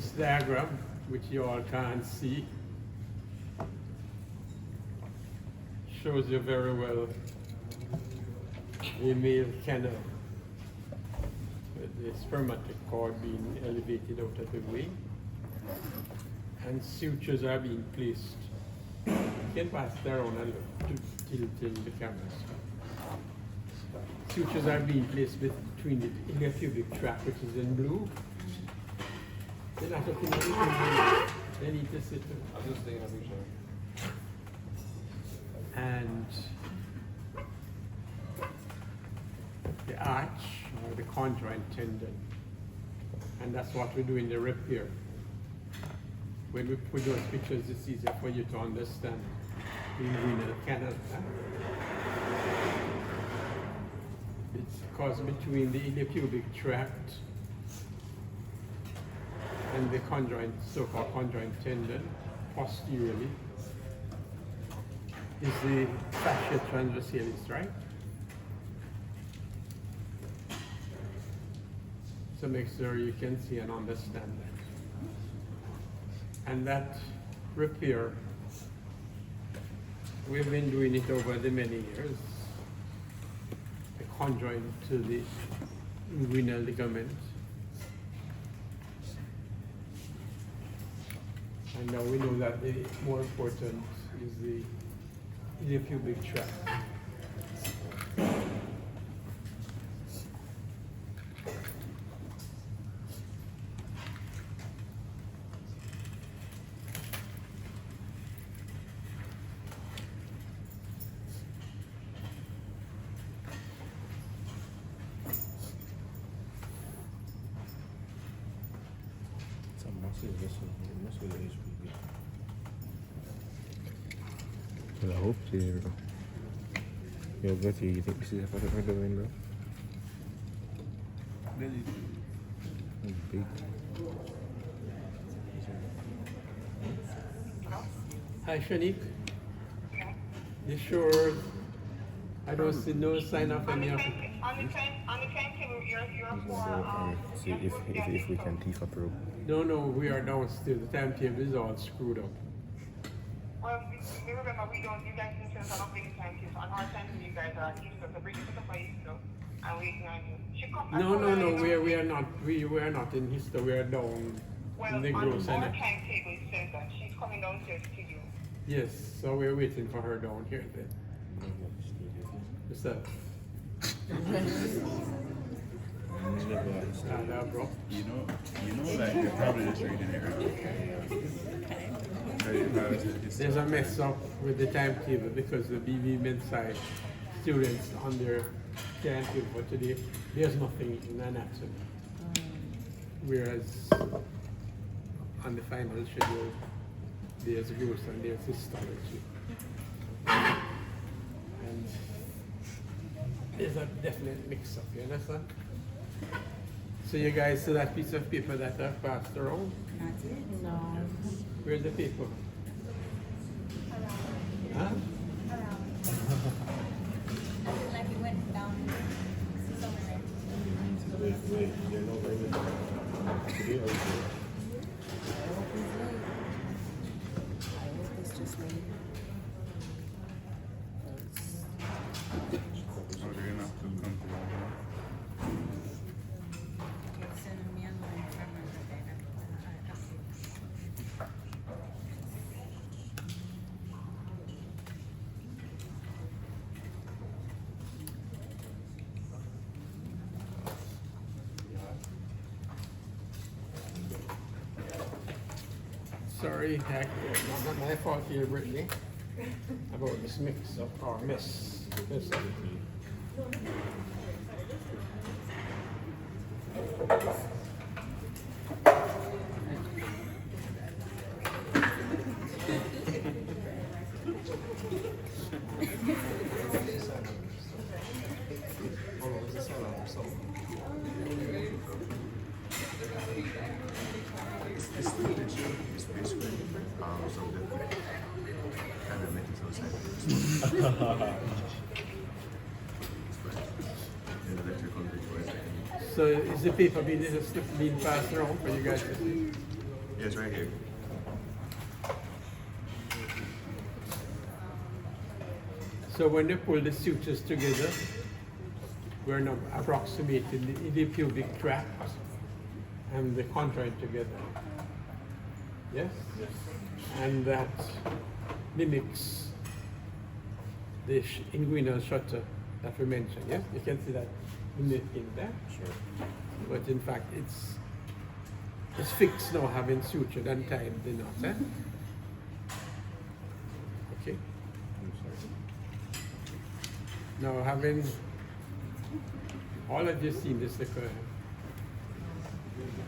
This diagram, which you all can't see, shows you very well a male canal with the spermatic cord being elevated out of the way, and sutures are being placed. You can pass it around and look till the camera. Sutures are being placed between the iliopubic tract, which is in blue. They're not looking at it. They need to sit. I'm just taking a picture. And the arch or the conjoint tendon. And that's what we do in the repair. When we put those pictures, it's easier for you to understand the renal canal. It's caused between the iliopubic tract and the conjoint, so-called conjoint tendon, posteriorly, is the fascia transversalis, right? So make sure you can see and understand that. And that repair, we've been doing it over the many years. The conjoint to the inguinal ligament. And now we know that the more important is the iliopubic tract. I hope you're good. You think this is a photo of the window? Really? Big. Hi, Shanique. You sure? I don't see no sign of any of it. On the timetable, you're for, See if we can teeth up rope. No, we are down still. The timetable is all screwed up. well, we remember you guys need to set up big timetable. On our timetable, you guys are Easter, so bring it to the place, so I'm waiting on you. She come. No, we are not. We are not in history. We are down Well, in the on gross our center. timetable, it says that she's coming downstairs to you. Yes, so we're waiting for her down here then. What's that? Stand up, bro. You know, like you're probably just reading it right. There's a mess up with the timetable because the BB Men's students on their timetable for today, there's nothing in anatomy. Whereas on the final schedule, there's growth and there's histology. And there's a definite mix up, you understand? So you guys see that piece of paper that I've passed around? No. Where's the paper? Huh? Like it went down somewhere. Wait, they're not very good. Today or I hope it's just me. So they're gonna have to come to Send me a line from Sorry, heck, not my fault here, Brittany, about this mix up or mess. It's basically something kind of mental side. So is the paper being passed around for you guys to see? Yes, right here. So when they pull the sutures together, we're now approximating the pubic tract and the conjoint together. Yes? And that mimics the inguinal shutter that we mentioned. Yes? You can see that mimicking there. Sure. But in fact, it's fixed now, having sutured and tied the knot. Eh? Okay. I'm sorry. Now, having all of you seen this, like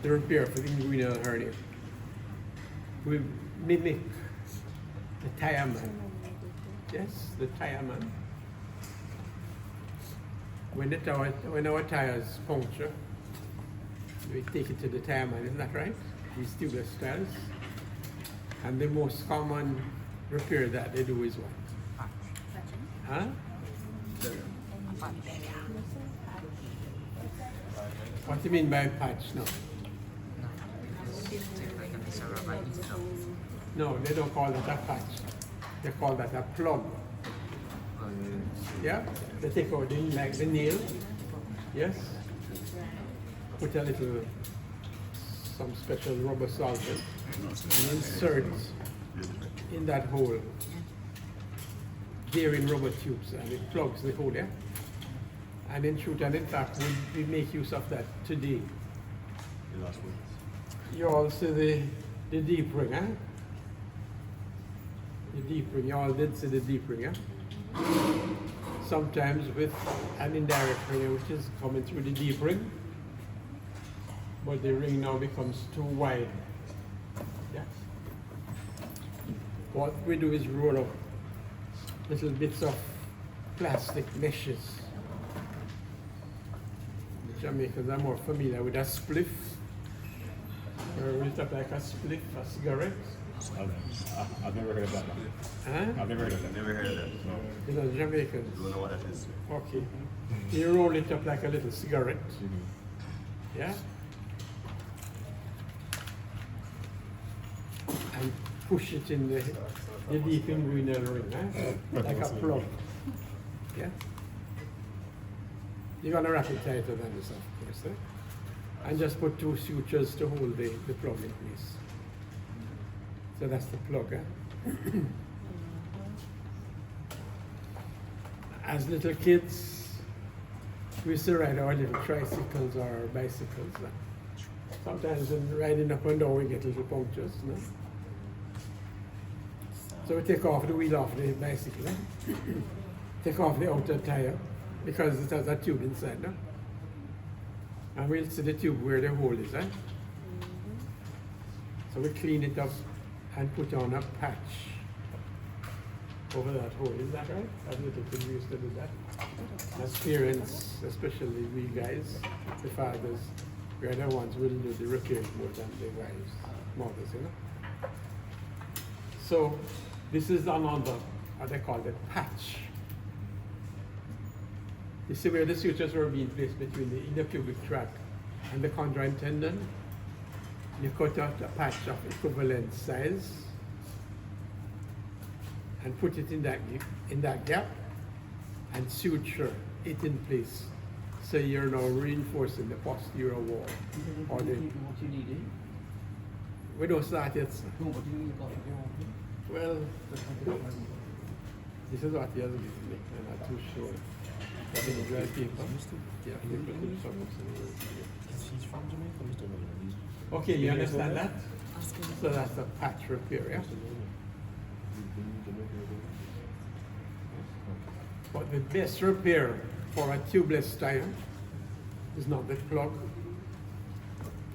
the repair for the inguinal hernia, we mimic the thiamine. Yes, the thiamine. When our tires puncture, we take it to the thiamine, isn't that right? These tubular styles. And the most common repair that they do is what? Huh? What do you mean by patch now? No, they don't call it a patch. They call that a plug. Yeah? They take out the nail. Yes? Put a little, some special rubber solvent and insert in that hole gearing rubber tubes, and it plugs the hole there. And in truth and in fact, we make use of that today. The last one. You all see the deep ring, huh? The deep ring, you all did see the deep ring, huh? Sometimes with an indirect ring, which is coming through the deep ring, but the ring now becomes too wide. Yes? What we do is roll up little bits of plastic meshes. The Jamaicans are more familiar with a spliff. Or we look like a spliff, a cigarette. I've never heard of that one. Huh? I've never heard of that. Never heard of that. No. You know, Jamaicans. Don't know what that is. Okay. You roll it up like a little cigarette. Yeah? And push it in the deep inguinal ring, huh? Like a plug. Yeah? You're gonna wrap it tighter than this, of course, eh? And just put 2 sutures to hold the plug in place. So that's the plug, eh? As little kids, we used to ride our little tricycles or bicycles. Sometimes in riding up and down we get little punctures, no? So we take off the wheel off the bicycle, eh? Take off the outer tire because it has a tube inside, no? And we'll see the tube where the hole is, eh? So we clean it up and put on a patch over that hole. Is that right? As little kids used to do that. As parents, especially we guys, the fathers, we are the ones who will do the repair more than the wives, mothers, you know. So this is another, what they call the patch. You see where the sutures were being placed between the inner pubic tract and the conjoint tendon? You cut out a patch of equivalent size and put it in that gap and suture it in place. So you're now reinforcing the posterior wall. Or the, we don't start yet, sir. Well, this is what he has given me. I'm not too sure. That is dry paper. Yeah, you put it somewhere. Okay, you understand that? So that's a patch repair, yeah? But the best repair for a tubeless tire is not the plug,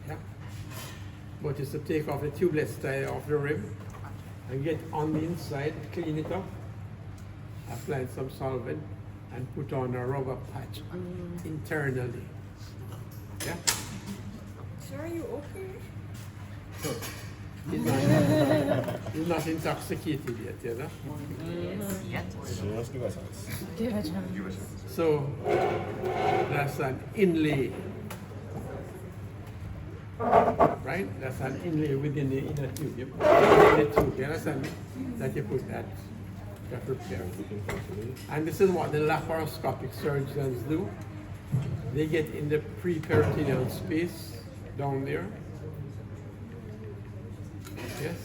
yeah? But it's to take off the tubeless tire off the rim and get on the inside, clean it up, apply some solvent, and put on a rubber patch internally, yeah? Sir, are you okay? He's not intoxicated yet, you know? So that's an inlay, right? That's an inlay within the inner tube. You put it in the tube, you understand me? That you put that repair. And this is what the laparoscopic surgeons do. They get in the pre-peritoneal space down there. Yes.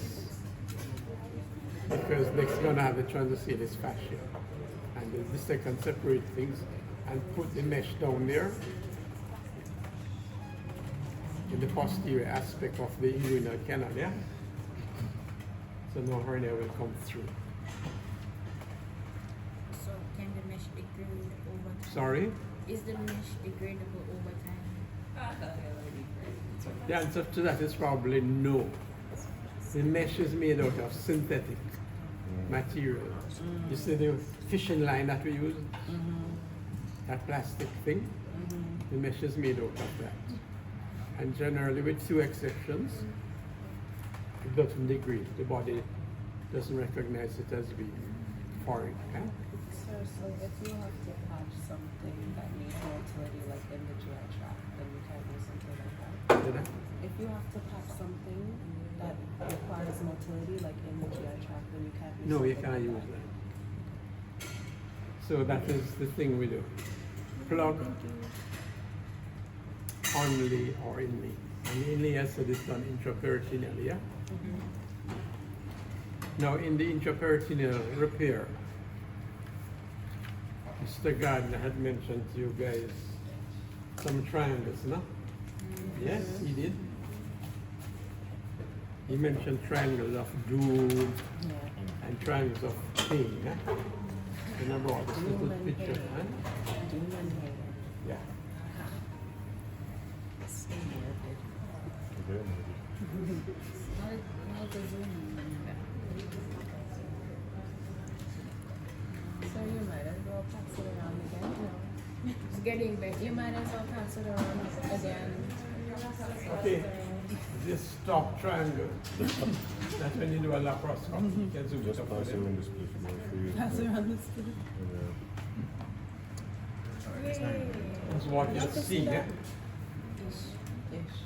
Because next you're gonna have the transosseous fascia. And the second separate things and put the mesh down there in the posterior aspect of the inguinal canal, yeah? So no hernia will come through. So can the mesh degrade over time? Sorry? Is the mesh degradable over time? The answer to that is probably no. The mesh is made out of synthetic material. You see the fishing line that we use? That plastic thing? The mesh is made out of that. And generally, with few exceptions, it doesn't degrade. The body doesn't recognize it as being foreign. Okay? Sir, so if you have to patch something that needs motility, like in the GI tract, then you can't do something like that. Did I? If you have to patch something that requires motility, like in the GI tract, then you can't do No, you something can't like use that. So that is the thing we do. Plug only or inlay. And the inlay, as I said, is done intraperitoneally, yeah? Now, in the intraperitoneal repair, Mr. Gardner had mentioned to you guys some triangles, no? Yes, he did. He mentioned triangles of doom and triangles of pain, yeah? Remember all this little picture, huh? Doom and hair. Yeah. So morbid. How to zoom in that? So you might as well pass it around again. It's getting better. You might as well pass it around again. Okay, this top triangle, that's when you do a laparoscopy, you can zoom it Just up pass it there. around this place more for you. Pass it around the skin. Yay. That's what you're seeing, eh? Ish.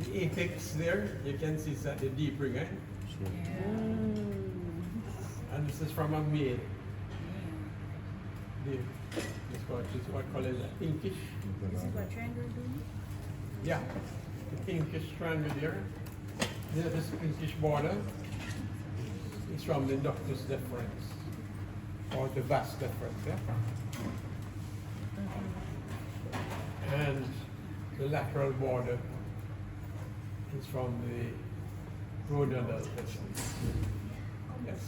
The apex there, you can see that the deep ring, eh? And this is from a male. The, this is what color is that? Pinkish? This is what triangle do? Yeah, the pinkish triangle there. This pinkish border is from the ductus deferens, or the vas deferens, yeah? And the lateral border is from the gonadal vessels. Yes.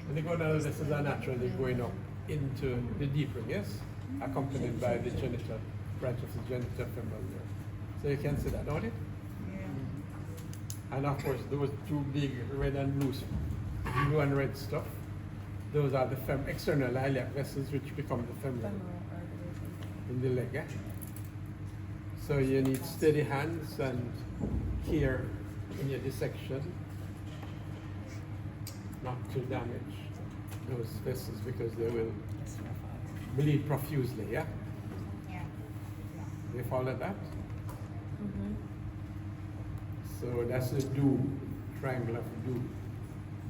And the gonadal vessels are naturally going up into the deep ring, yes? Accompanied by the genital branch of the genital femoral nerve. So you can see that, don't it? And of course, those two big red and blue and red stuff, those are the external iliac vessels which become the femoral in the leg. Eh? So you need steady hands and care in your dissection not to damage those vessels because they will bleed profusely, yeah? Yeah. You follow that? So that's the do, triangle of do.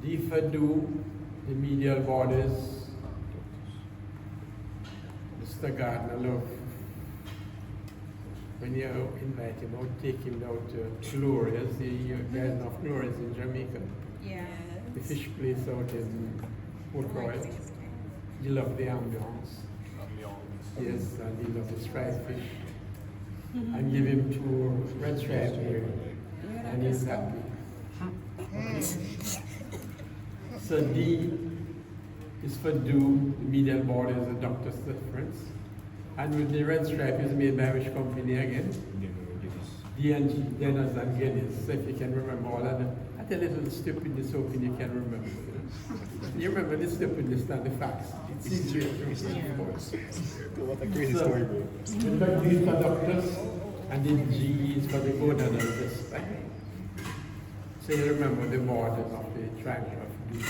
D for do, the medial borders. Mr. Gardner, look. When you invite him out, take him down to Gloria's, you guys know Gloria's in Jamaica. Yeah. The fish place out in Port Royal. You love the ambiance. Yes, and he loves the striped fish. And give him 2 red stripes here. And he's happy. So D is for do, the medial border is a ductus deferens. And with the red stripe is made by which company again? D and G, Dennis and Guinness. So if you can remember all of them. At a little stupidness hoping you can remember. You remember the stupidness, not the facts. It's easier to remember. What a crazy story, bro. The D is for ductus, and then G is for the gonadal vessels. So you remember the borders of the triangle of D.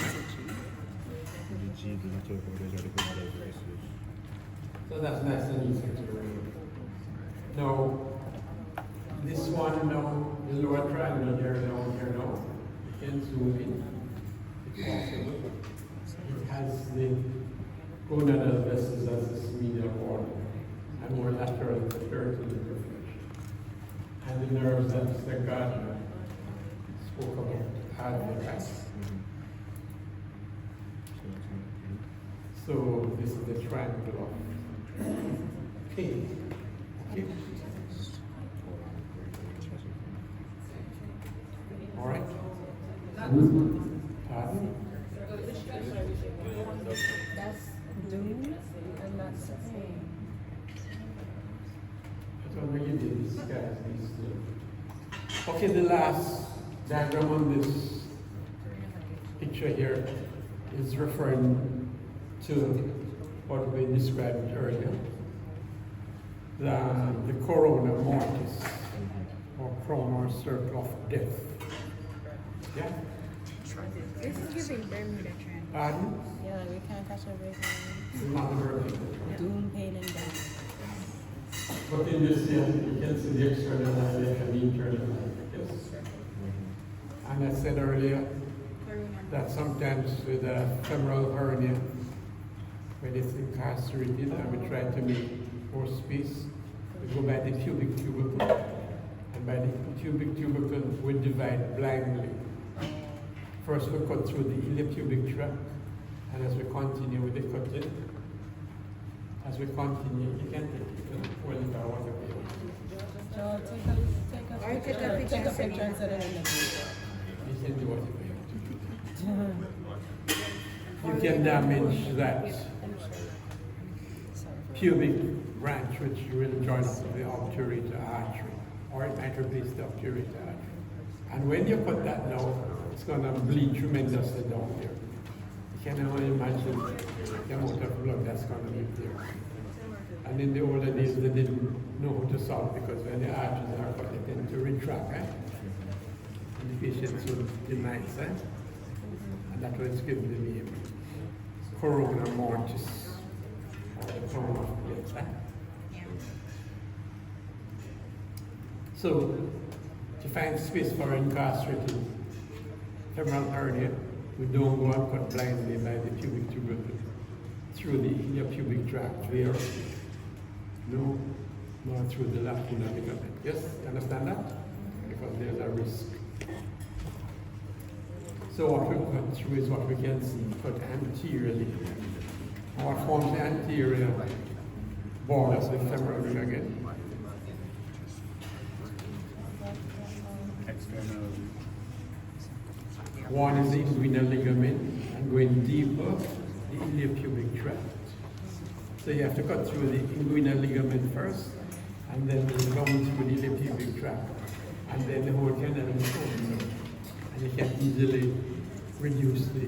So that's nice and easy to remember. Now, This one now, the lower triangle here now, you can zoom in, if possible. It has the gonadal vessels as this medial wall, and more lateral to the peritoneum reflection. And the nerves that Mr. Gardner spoke about are the rest. So this is the triangle of pain. Okay. All right. Pardon? That's doom and that's pain. I don't know you did this, guys. These two. Okay, the last diagram on this picture here is referring to what we described earlier. The corona mortis, or coronal circle of death. Yeah? This is giving Bermuda Triangle. Pardon? Yeah, we can't catch a break. Not very. Doom, pain, and death. But in this here, you can see the external life and the internal life. Yes. And I said earlier that sometimes with a femoral hernia, when it's incarcerated and we try to make more space, we go by the pubic tubercle. And by the pubic tubercle, we divide blindly. First we cut through the iliopubic tract, and as we continue with the cutting, as we continue, you can take it, well, if I want to be able to. Joe, take a picture and set it in the video. You can do whatever you want to do. You can damage that pubic branch which will join up with the obturator artery, or it might replace the obturator artery. And when you cut that down, it's going to bleed tremendously down there. You can only imagine the amount of blood that's going to be there. And in the older days, they didn't know how to solve because when the arteries are cut, they tend to retract, eh? And the patients would deny it, eh? And that's why it's given the name corona mortis, or the corona of death, eh? So, to find space for incarcerated femoral hernia, we don't go and cut blindly by the pubic tubercle through the iliopubic tract there. No, not through the lacuna ligament. Yes, you understand that? Because there's a risk. So what we cut through is what we can see, cut anteriorly. What forms the anterior borders the femoral ring again? One is the inguinal ligament, and going deeper, the iliopubic tract. So you have to cut through the inguinal ligament first, and then come through the iliopubic tract, and then the whole canal is open. And you can easily reduce the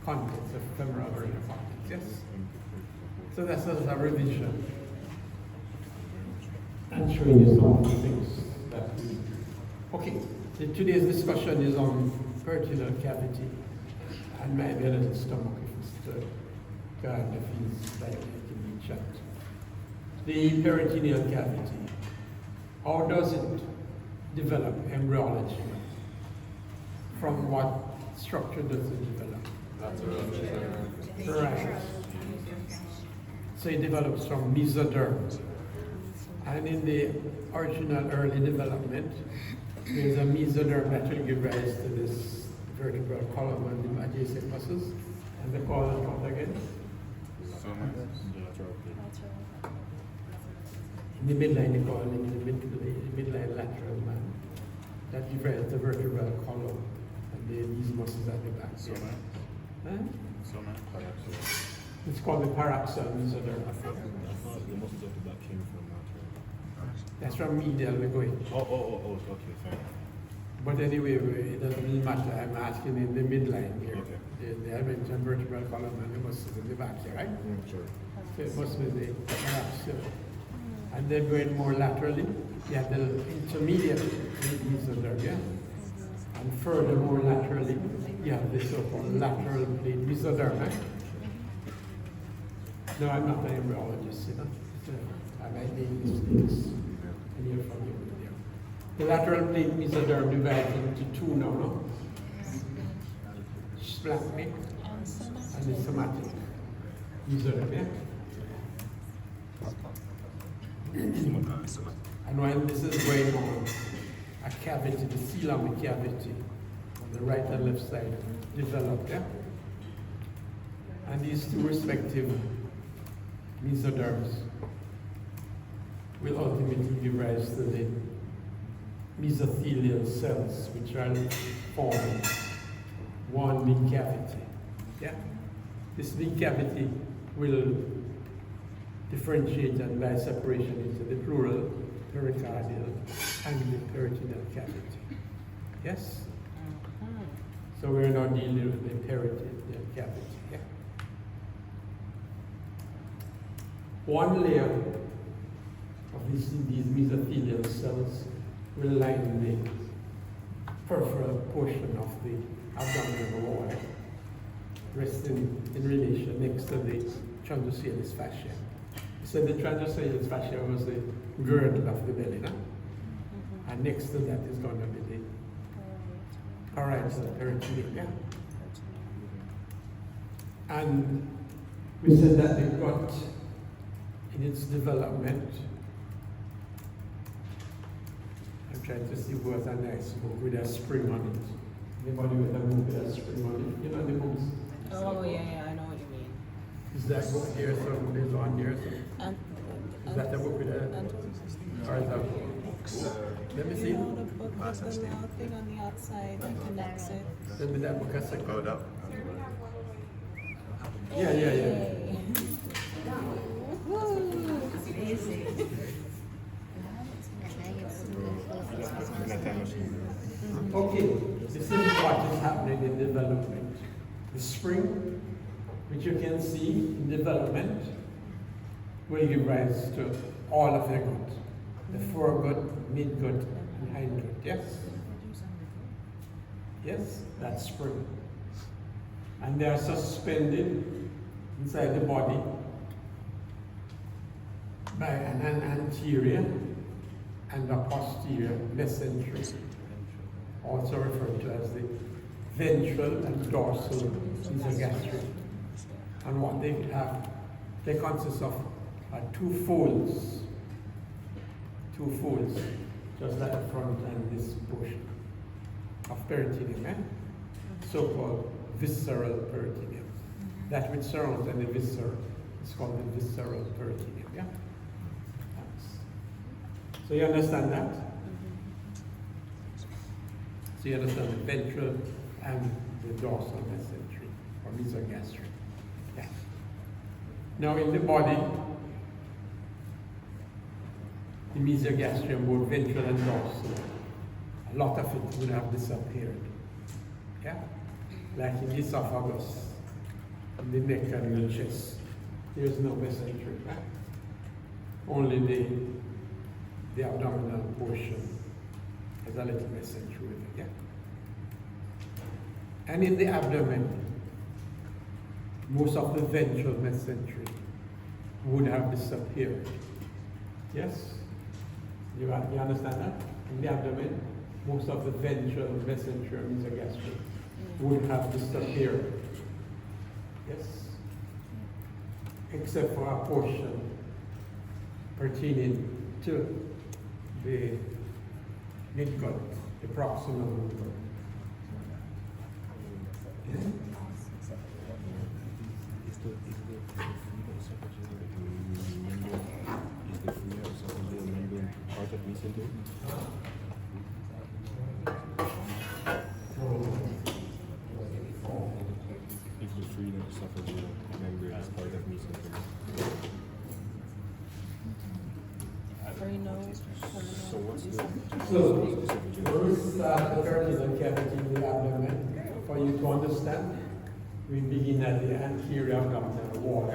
contents of femoral hernia contents. Yes? So that's a revision. And showing you some of the things that we do. Okay. Today's discussion is on peritoneal cavity and maybe a little stomach if Mr. Gardner feels like it can be checked. The peritoneal cavity, how does it develop embryology? From what structure does it develop? Right. So it develops from mesoderm. And in the original early development, there's a mesoderm that will give rise to this vertebral column and the adjacent muscles. And they call it what again? In the midline, they call it the midline lateral man. That gives rise to the vertebral column and these muscles at the back. Huh? It's called the paraxial mesoderm. The muscles of the back came from That's from medial, we're going. Okay, fine. But anyway, it doesn't matter. I'm asking in the midline here. Okay. The adventitious vertebral column and the muscles in the back here, right? Sure. So it must be the paraxial. And then going more laterally, you have the intermediate mesoderm, yeah? And further more laterally, you have the so-called lateral plate mesoderm, right? No, I'm not an embryologist, you know. I might make mistakes. And you're from you. The lateral plate mesoderm divides into two now, no? Splanchnic and the somatic mesoderm, yeah? And when this is going on, a cavity, the coelom cavity, the right and left side, develop, yeah? And these two respective mesoderms will ultimately give rise to the mesothelial cells, which are forming one big cavity. Yeah? This big cavity will differentiate and by separation into the pleural, pericardial, and the peritoneal cavity. Yes? So we're now dealing with the peritoneal cavity. Yeah? One layer of these mesothelial cells will line the peripheral portion of the abdominal wall, resting in relation next to the transversalis fascia. So the transversalis fascia was the girdle of the belly, no? And next to that is going to be the parietal peritoneum, yeah? And we said that the gut, in its development, I'm trying to see who has a nice book with a spring on it. Anybody with a book with a spring on it? You know the books? Oh, yeah, I know what you mean. Is that book here, so there's one here? So is that the book with a, or is that book? Let me see. You know the book with the little thing on the outside that connects it? Send me that book a second. Hold up. Yeah. Okay, this is what is happening in development. The spring, which you can see in development, will give rise to all of the gut. The foregut, midgut, and hindgut, yes? Yes, that's spring. And they are suspended inside the body by an anterior and a posterior mesentery, also referred to as the ventral and dorsal mesogastric. And what they have, they consist of two folds, just like the front and this portion of peritoneum, so-called visceral peritoneum. That which surrounds the viscera is called the visceral peritoneum, yeah? So you understand that? So you understand the ventral and the dorsal mesentery, or mesogastric. Yeah. Now in the body, the mesogastrium, both ventral and dorsal, a lot of it would have disappeared. Yeah? Like in the esophagus, in the neck and the chest, there's no mesentery, right? Only the abdominal portion has a little mesentery with it, yeah? And in the abdomen, most of the ventral mesentery would have disappeared. Yes? You understand that? In the abdomen, most of the ventral mesentery or mesogastric would have disappeared. Yes? Except for a portion pertaining to the midgut, the proximal midgut. Yeah? Is the free esophageal membrane part of mesentery? If the free esophageal membrane is part of mesentery. So what's the So, first start the peritoneal cavity in the abdomen. For you to understand, we begin at the anterior abdominal wall.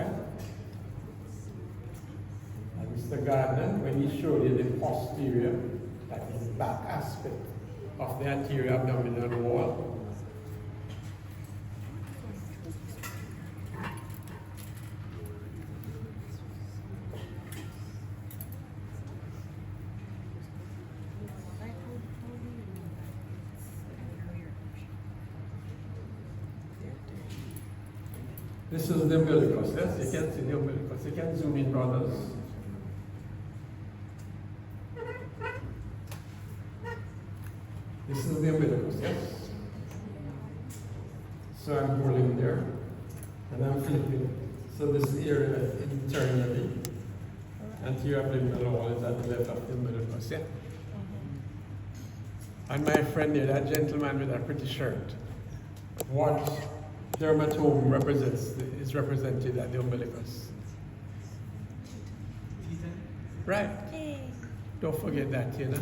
And Mr. Gardner, when he showed you the posterior, that is the back aspect of the anterior abdominal wall, This is the umbilicus, yes? You can see the umbilicus. You can zoom in, brothers. This is the umbilicus, yes? So I'm holding there, and I'm flipping. So this area internally, anterior-abdominal wall is at the left of the umbilicus, yeah? And my friend there, that gentleman with that pretty shirt, what dermatome represents is represented at the umbilicus. Right. Don't forget that, you know.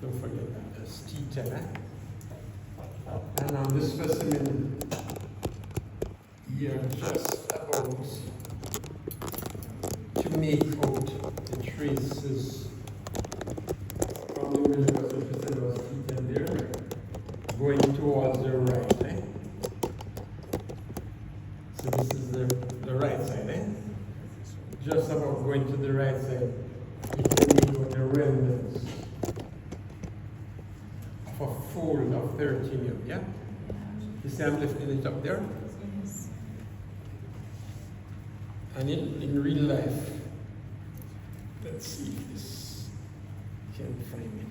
Don't forget that. That's T10, eh? And on this specimen, here just about to make out the traces from the umbilicus, which is about T10 there, going towards the right, eh? So this is the right side, eh? Just about going to the right side, you can make out the remnants of a fold of peritoneum, yeah? You see I'm lifting it up there? And in real life, let's see if this can frame it.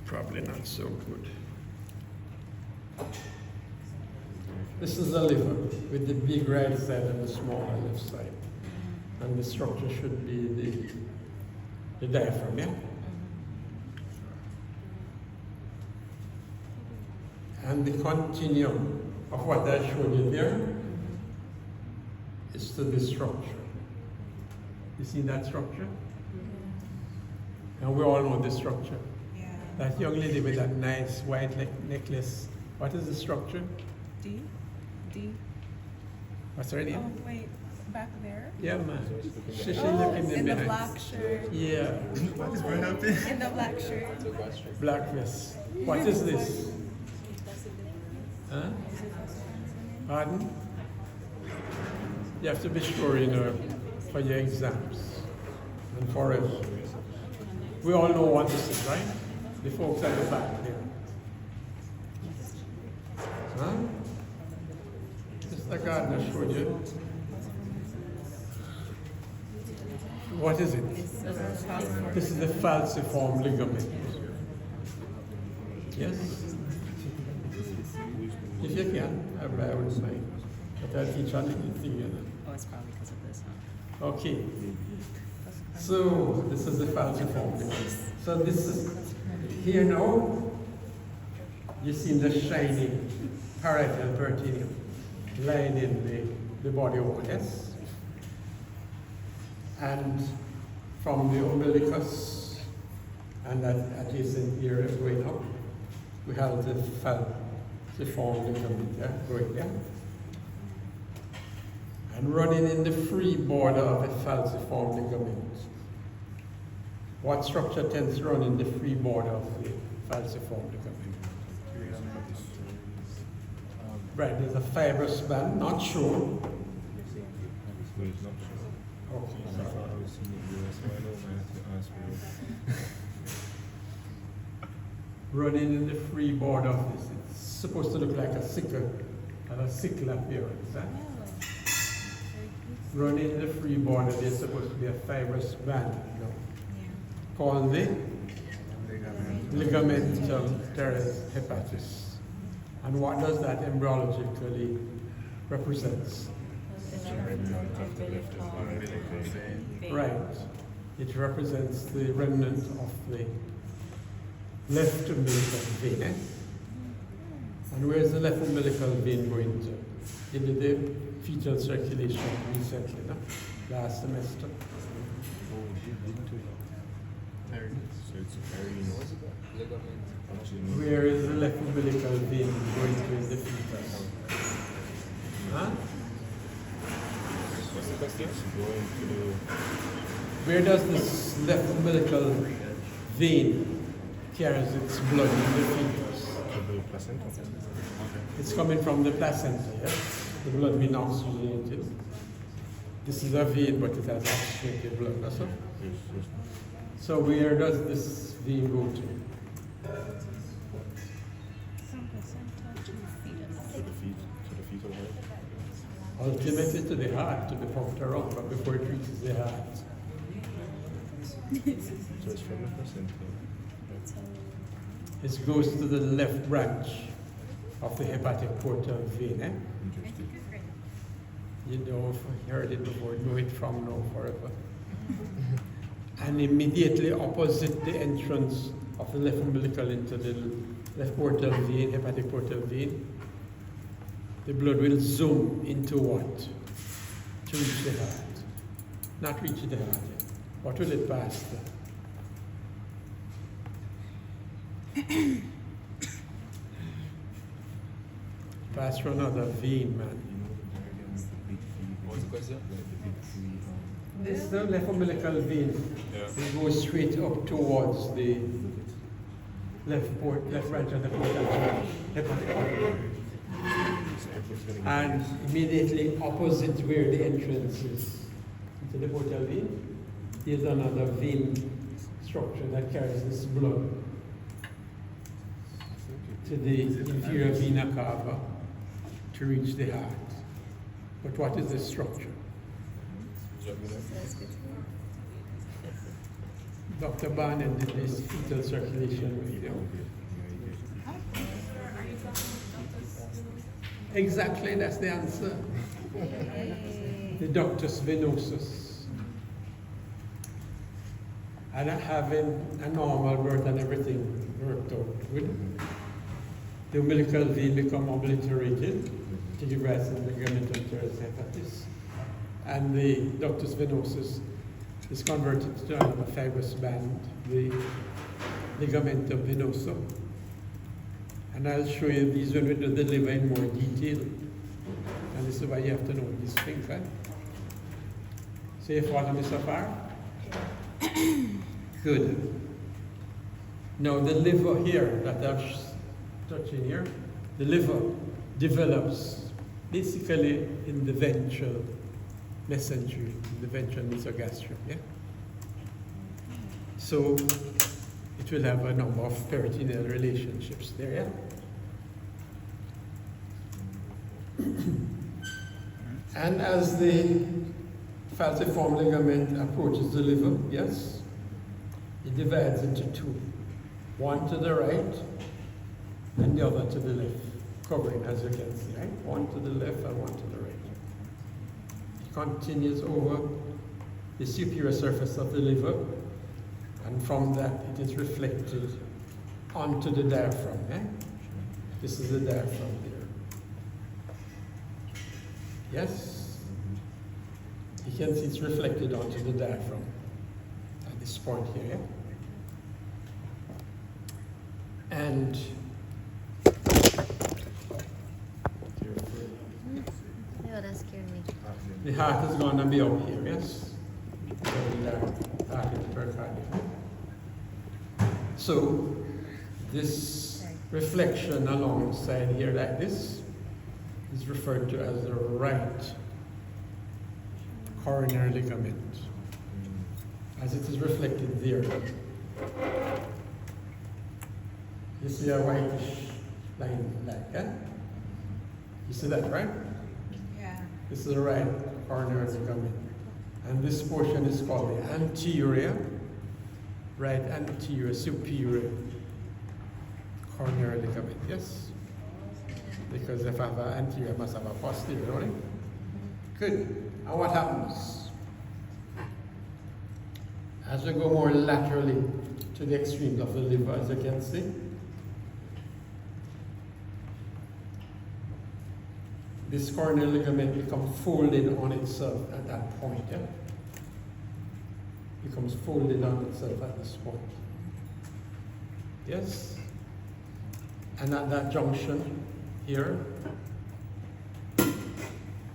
Probably not so good. This is the liver with the big right side and the smaller left side. And the structure should be the diaphragm, yeah? And the continuum of what I showed you there is to the structure. You see that structure? And we all know the structure. That young lady with that nice white necklace, what is the structure? D? What's her name? Oh, wait, back there? Yeah, man. She's Oh, looking in the behind. black shirt. Yeah, What is going on? In the black shirt. black vest. What is this? Huh? Pardon? You have to be sure, you know, for your exams and for it. We all know what this is, right? The folks at the back here. Huh? Mr. Gardner showed you. What is it? This is the falciform ligament. Yes? If you can, I wouldn't mind. But I'll teach you anything, you know. Oh, it's probably because of this, huh? Okay. So this is the falciform ligament. So this is here now. You see the shiny parietal peritoneum lining the body wall, yes? And from the umbilicus and that adjacent area going up, we have the falciform ligament there, going there. And running in the free border of the falciform ligament. What structure tends to run in the free border of the falciform ligament? Right, there's a fibrous band, not shown. Okay, sorry. Running in the free border of this. It's supposed to look like a sickle and a sickle appearance. Huh? Running in the free border, there's supposed to be a fibrous band, you know, called the ligamentum teres hepatis. And what does that embryologically represent? Right. It represents the remnant of the left umbilical vein. Eh? And where's the left umbilical vein going to? It did the fetal circulation recently, no? Last semester. Where is the left umbilical vein going to in the fetus? Huh? Where does this left umbilical vein carries its blood in the fetus? It's coming from the placenta, yes? The blood being oxygenated. This is a vein, but it has oxygenated blood, that's all. So where does this vein go to? To the feet of the head. Ultimately to the heart, to the puncture, but before it reaches the heart. So it's from the placenta. It goes to the left branch of the hepatic portal vein. Interesting. You know, you heard it before, know it from now forever. And immediately opposite the entrance of the left umbilical into the left portal vein, hepatic portal vein, the blood will zoom into what? To reach the heart. Not reach the heart. What will it pass to? Pass through another vein, man. What's the question? This is the left umbilical vein. Yeah. It goes straight up towards the left branch of the portal vein. And immediately opposite where the entrance is into the portal vein, there's another vein structure that carries this blood to the inferior vena cava to reach the heart. But what is this structure? Dr. Barnett did this fetal circulation video. Exactly, that's the answer. The ductus venosus. And having a normal birth and everything worked out good, the umbilical vein become obliterated to give rise to the ligamentum teres hepatis. And the ductus venosus is converted to another fibrous band, the ligamentum venosum. And I'll show you these when we do the liver in more detail. And this is why you have to know these things, right? So you follow me so far? Good. Now the liver here that I'm touching here, the liver develops basically in the ventral mesentery, the ventral mesogastrium, yeah? So it will have a number of peritoneal relationships there, yeah? And as the falciform ligament approaches the liver, yes, it divides into two. One to the right and the other to the left, covering, as you can see, right? One to the left and one to the right. It continues over the superior surface of the liver, and from that it is reflected onto the diaphragm. Eh? This is the diaphragm there. Yes? You can see it's reflected onto the diaphragm at this point here. Yeah? And No, that scared me. the heart is going to be up here, yes? Heart is pericardium. So this reflection alongside here like this is referred to as the right coronary ligament, as it is reflected there. You see a whitish line like that? You see that, right? Yeah. This is the right coronary ligament. And this portion is called the anterior, right anterior superior coronary ligament, yes? Because if I have an anterior, I must have a posterior, right? Good. And what happens? As we go more laterally to the extremes of the liver, as you can see, this coronary ligament becomes folded on itself at that point, yeah? Becomes folded on itself at this point. Yes? And at that junction here,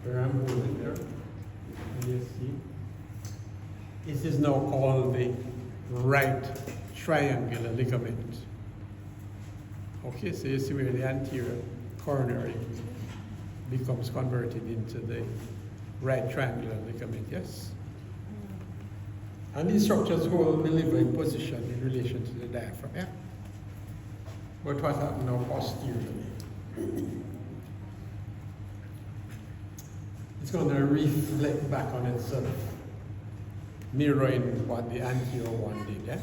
where I'm holding there, and you see, it is now called the right triangular ligament. Okay, so you see where the anterior coronary becomes converted into the right triangular ligament, yes? And these structures hold the liver in position in relation to the diaphragm, yeah? But what happens now posteriorly? It's going to reflect back on itself, mirroring what the anterior one did, yeah?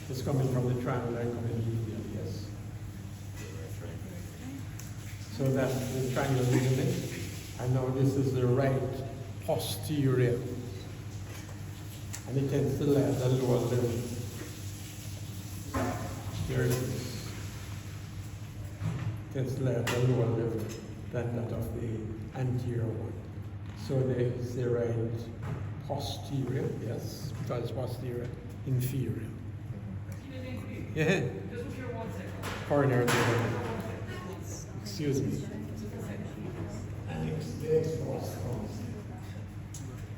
It's coming from the triangle and coming medial, yes. So that's the triangular ligament. And now this is the right posterior. And it tends to lie at the lower level. There it is. It tends to lie at the lower level than that of the anterior one. So there's the right posterior, yes, because posterior, inferior. Yeah. Coronary ligament. Excuse me.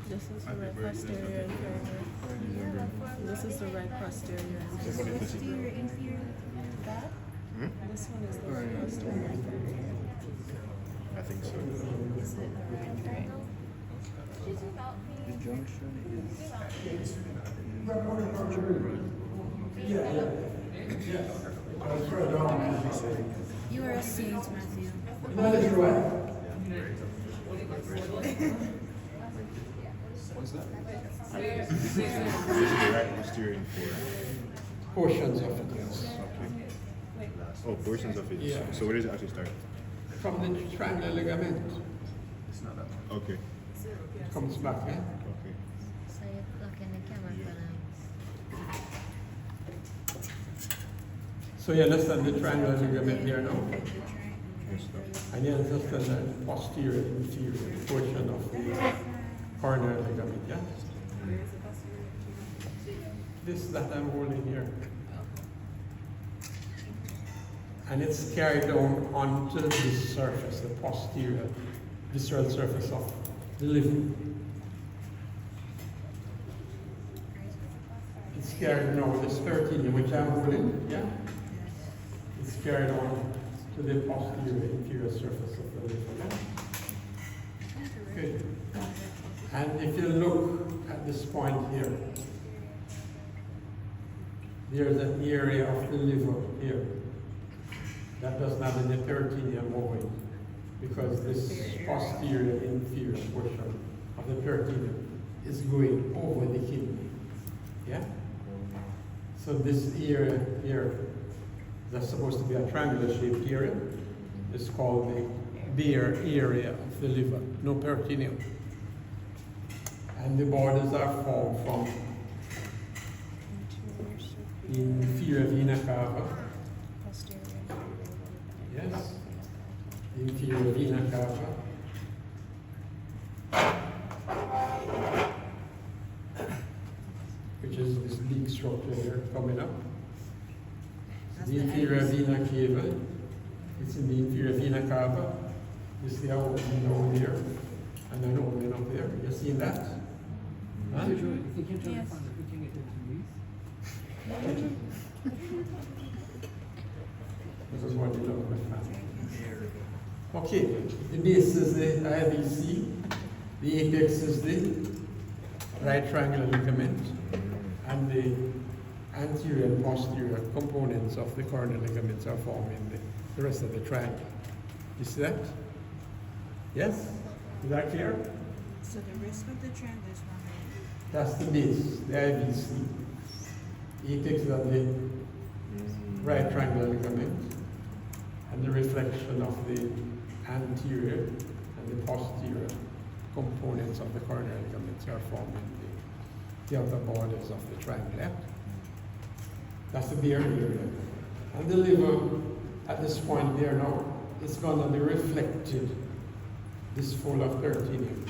This is the right posterior inferior. This is the right posterior inferior. Posterior, inferior. That? This one is the right posterior inferior. I think so. Is it right? The junction You are a saint, Matthew. That is right. What's that? This is the right posterior inferior. Portions of it, yes. Okay. Oh, portions of it. Yeah. So where does it actually start? From the triangular ligament, Okay. it comes back, yeah? Okay. So you're looking the camera for now. So you understand the triangular ligament here now? Yes, sir. And you understand the posterior, inferior portion of the coronary ligament, yeah? This that I'm holding here. And it's carried down onto this surface, the posterior, visceral surface of the liver. It's carried now, this peritoneum, which I'm holding, yeah? It's carried on to the posterior, inferior surface of the liver, yeah? Good. And if you look at this point here, there's an area of the liver here that doesn't have any peritoneum over it, because this posterior inferior portion of the peritoneum is going over the kidney. Yeah? So this area here, that's supposed to be a triangular shaped area, is called the bare area of the liver, no peritoneum. And the borders are formed from the inferior vena cava. Yes, the inferior vena cava. Which is this big structure here coming up. The inferior vena cava. It's in the inferior vena cava. You see how opening down here and then opening up there. You see that? Huh? Yes. This is what you look at. Okay, the base is the IVC, the apex is the right triangular ligament, and the anterior and posterior components of the coronary ligaments are forming the rest of the triangle. You see that? Yes? Is that clear? So the rest of the triangle is one way. That's the base, the IVC. Apex is of the right triangular ligament, and the reflection of the anterior and the posterior components of the coronary ligaments are forming the outer borders of the triangle. Yeah? That's the bare area. And the liver, at this point there now, is going to be reflected, this fold of peritoneum.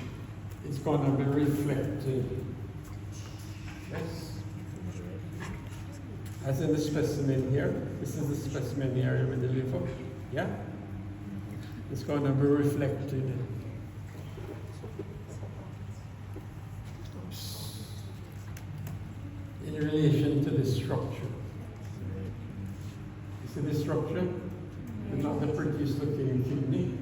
It's going to be reflected, yes, as in the specimen here. This is the specimen area with the liver, yeah? It's going to be reflected in relation to this structure. You see this structure? It's not the prettiest looking kidney.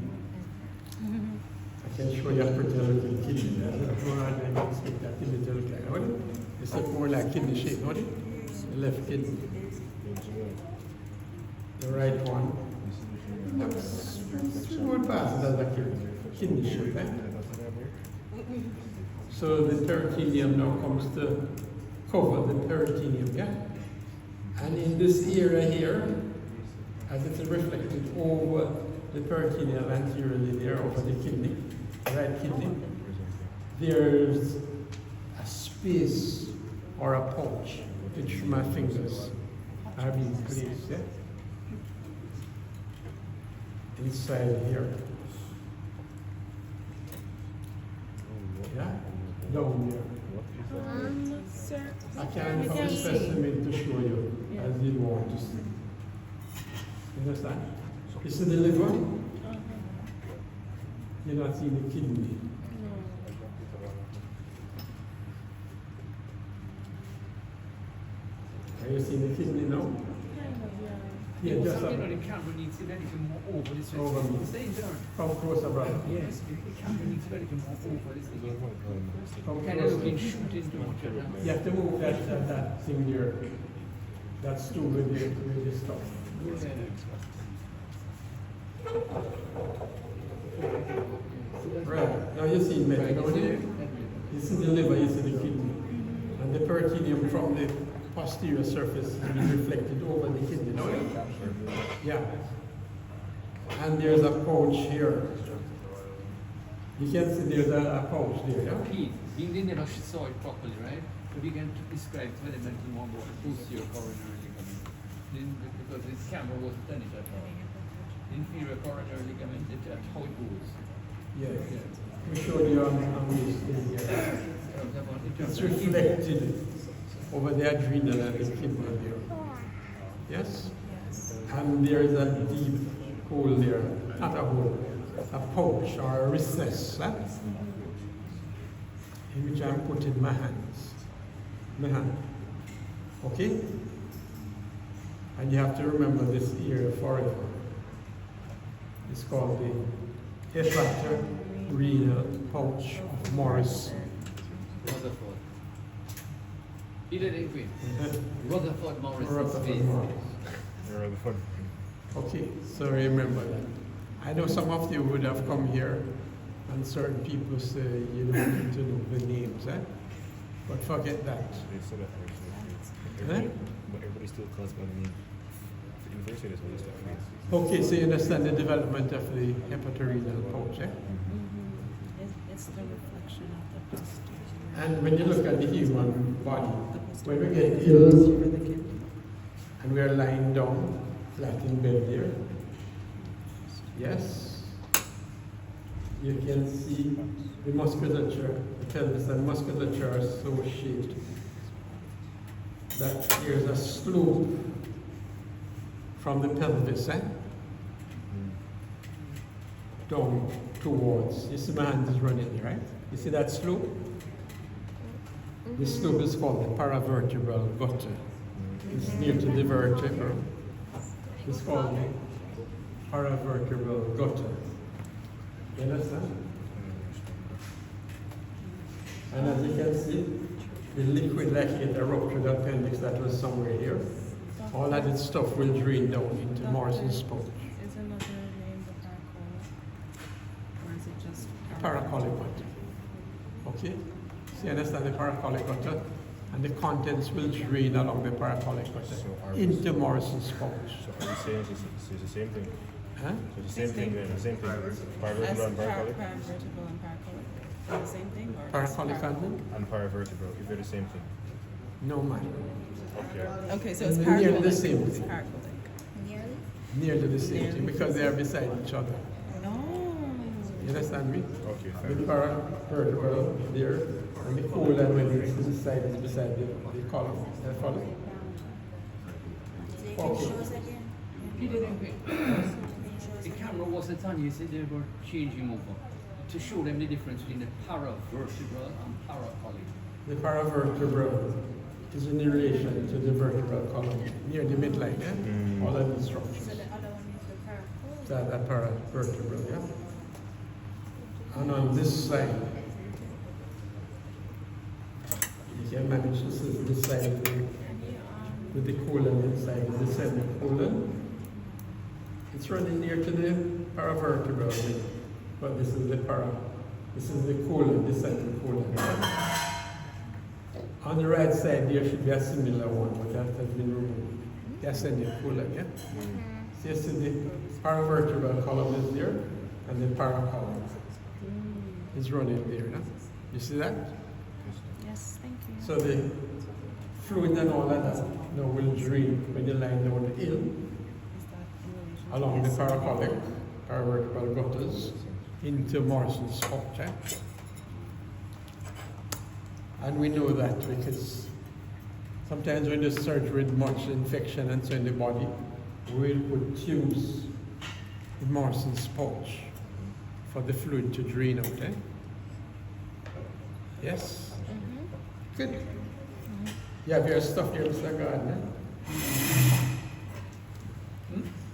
I can show you a pretty little kidney there. That's more than you expect that kidney to look like. What? It's look more like kidney shape, not it? The left kidney. The right one. Looks good pass as a kidney shape, eh? So the peritoneum now comes to cover the peritoneum, yeah? And in this area here, as it's reflected over the peritoneum anteriorly there, over the kidney, right kidney, there's a space or a pouch which my fingers are being placed, yeah? Inside here. Yeah? Down there. Sir, I can't have a specimen to show you as you want to see. You understand? You see the liver? You're not seeing the kidney. Are you seeing the kidney now? Yeah, just the camera needs to be a little more over this. Over me. Stay in there. Come closer, brother. Yes, the camera needs to be a little more over this. Come Kind of looking closer. shooting to each other. You have to move that thing there. That stool with the stuff. Right. Now you see metal, don't you? You see the liver, you see the kidney. And the peritoneum from the posterior surface is being reflected over the kidney, don't you? Yeah. And there's a pouch here. You can see there's a pouch there, yeah? Pete, you never saw it properly, right? But you can describe elemental more about the posterior coronary ligament. Because this camera wasn't done it at all. Inferior coronary ligament, that's how it goes. Yeah. We showed you on this thing here. It's reflected over the adrenal and the kidney there. Yes? And there is a deep hole there, not a hole, a pouch or a recess, huh? In which I'm putting my hands. My hand. Okay? And you have to remember this area forever. It's called the hepatorenal pouch of Morris. Rutherford. He didn't win. Rutherford Morris. Rutherford Morris. Okay, so remember that. I know some of you would have come here and certain people say you don't need to know the names, eh? But forget that. They said that Eh? actually. But everybody still calls by the name. The university is what it's like. Okay, so you understand the development of the hepatorenal pouch, eh? It's the reflection of the posterior. And when you look at the human body, The when we posterior get is ill for the kidney. and we are lying down, flat in bed there, yes, you can see the musculature, the pelvis and musculature are so shaped that there's a slope from the pelvis, down towards. You see my hand is running, right? You see that slope? The slope is called the paravertebral gutter. It's near to the vertebra. It's called the paravertebral gutter. You understand? And as you can see, the liquid like in the ruptured appendix that was somewhere here, all of that stuff will drain down into Morrison's pouch. Is another name the paracolic? Or is it just Paracolic gutter. Okay? So you understand the paracolic gutter? And the contents will drain along the paracolic gutter into Morrison's pouch. So are you saying it's the same thing? Huh? So it's the same thing then, the same thing. As Paravertebral and paracolic? paravertebral and paracolic? Are the same thing? Or just Paracolic and And paravertebral, if they're the same thing. no man. Okay. Okay, so it's Nearly paracolic. the same It's thing. paracolic. Nearly? Nearly the same thing because they are beside each other. No. You understand me? Okay, The fine. paravertebral there, and the colon when it's beside the column. That follow? So you can Okay. show us again? He didn't win. The camera wasn't on, you said they were changing over to show them the difference between the paravertebral and paracolic. The paravertebral is in relation to the vertebral column near the midline, eh? All of these structures. So the other one is the paracolic. That paravertebral, yeah? And on this side, you can manage to see this side with the colon inside, the semicolon. It's running near to the paravertebral, but this is the colon, this side of the colon. On the right side, there should be a similar one, but that has been removed. The ascending colon, yeah? So you see the paravertebral column is there, and the para column is running there, no? You see that? Yes, thank you. So the fluid and all of that now will drain when you lie down the hill along the paracolic, paravertebral gutters into Morrison's structure. And we know that because sometimes when there's surgery with much infection and so in the body, we'll put tubes in Morrison's pouch for the fluid to drain out, eh? Yes? Good. You have your stuff here, Mr. Gardner?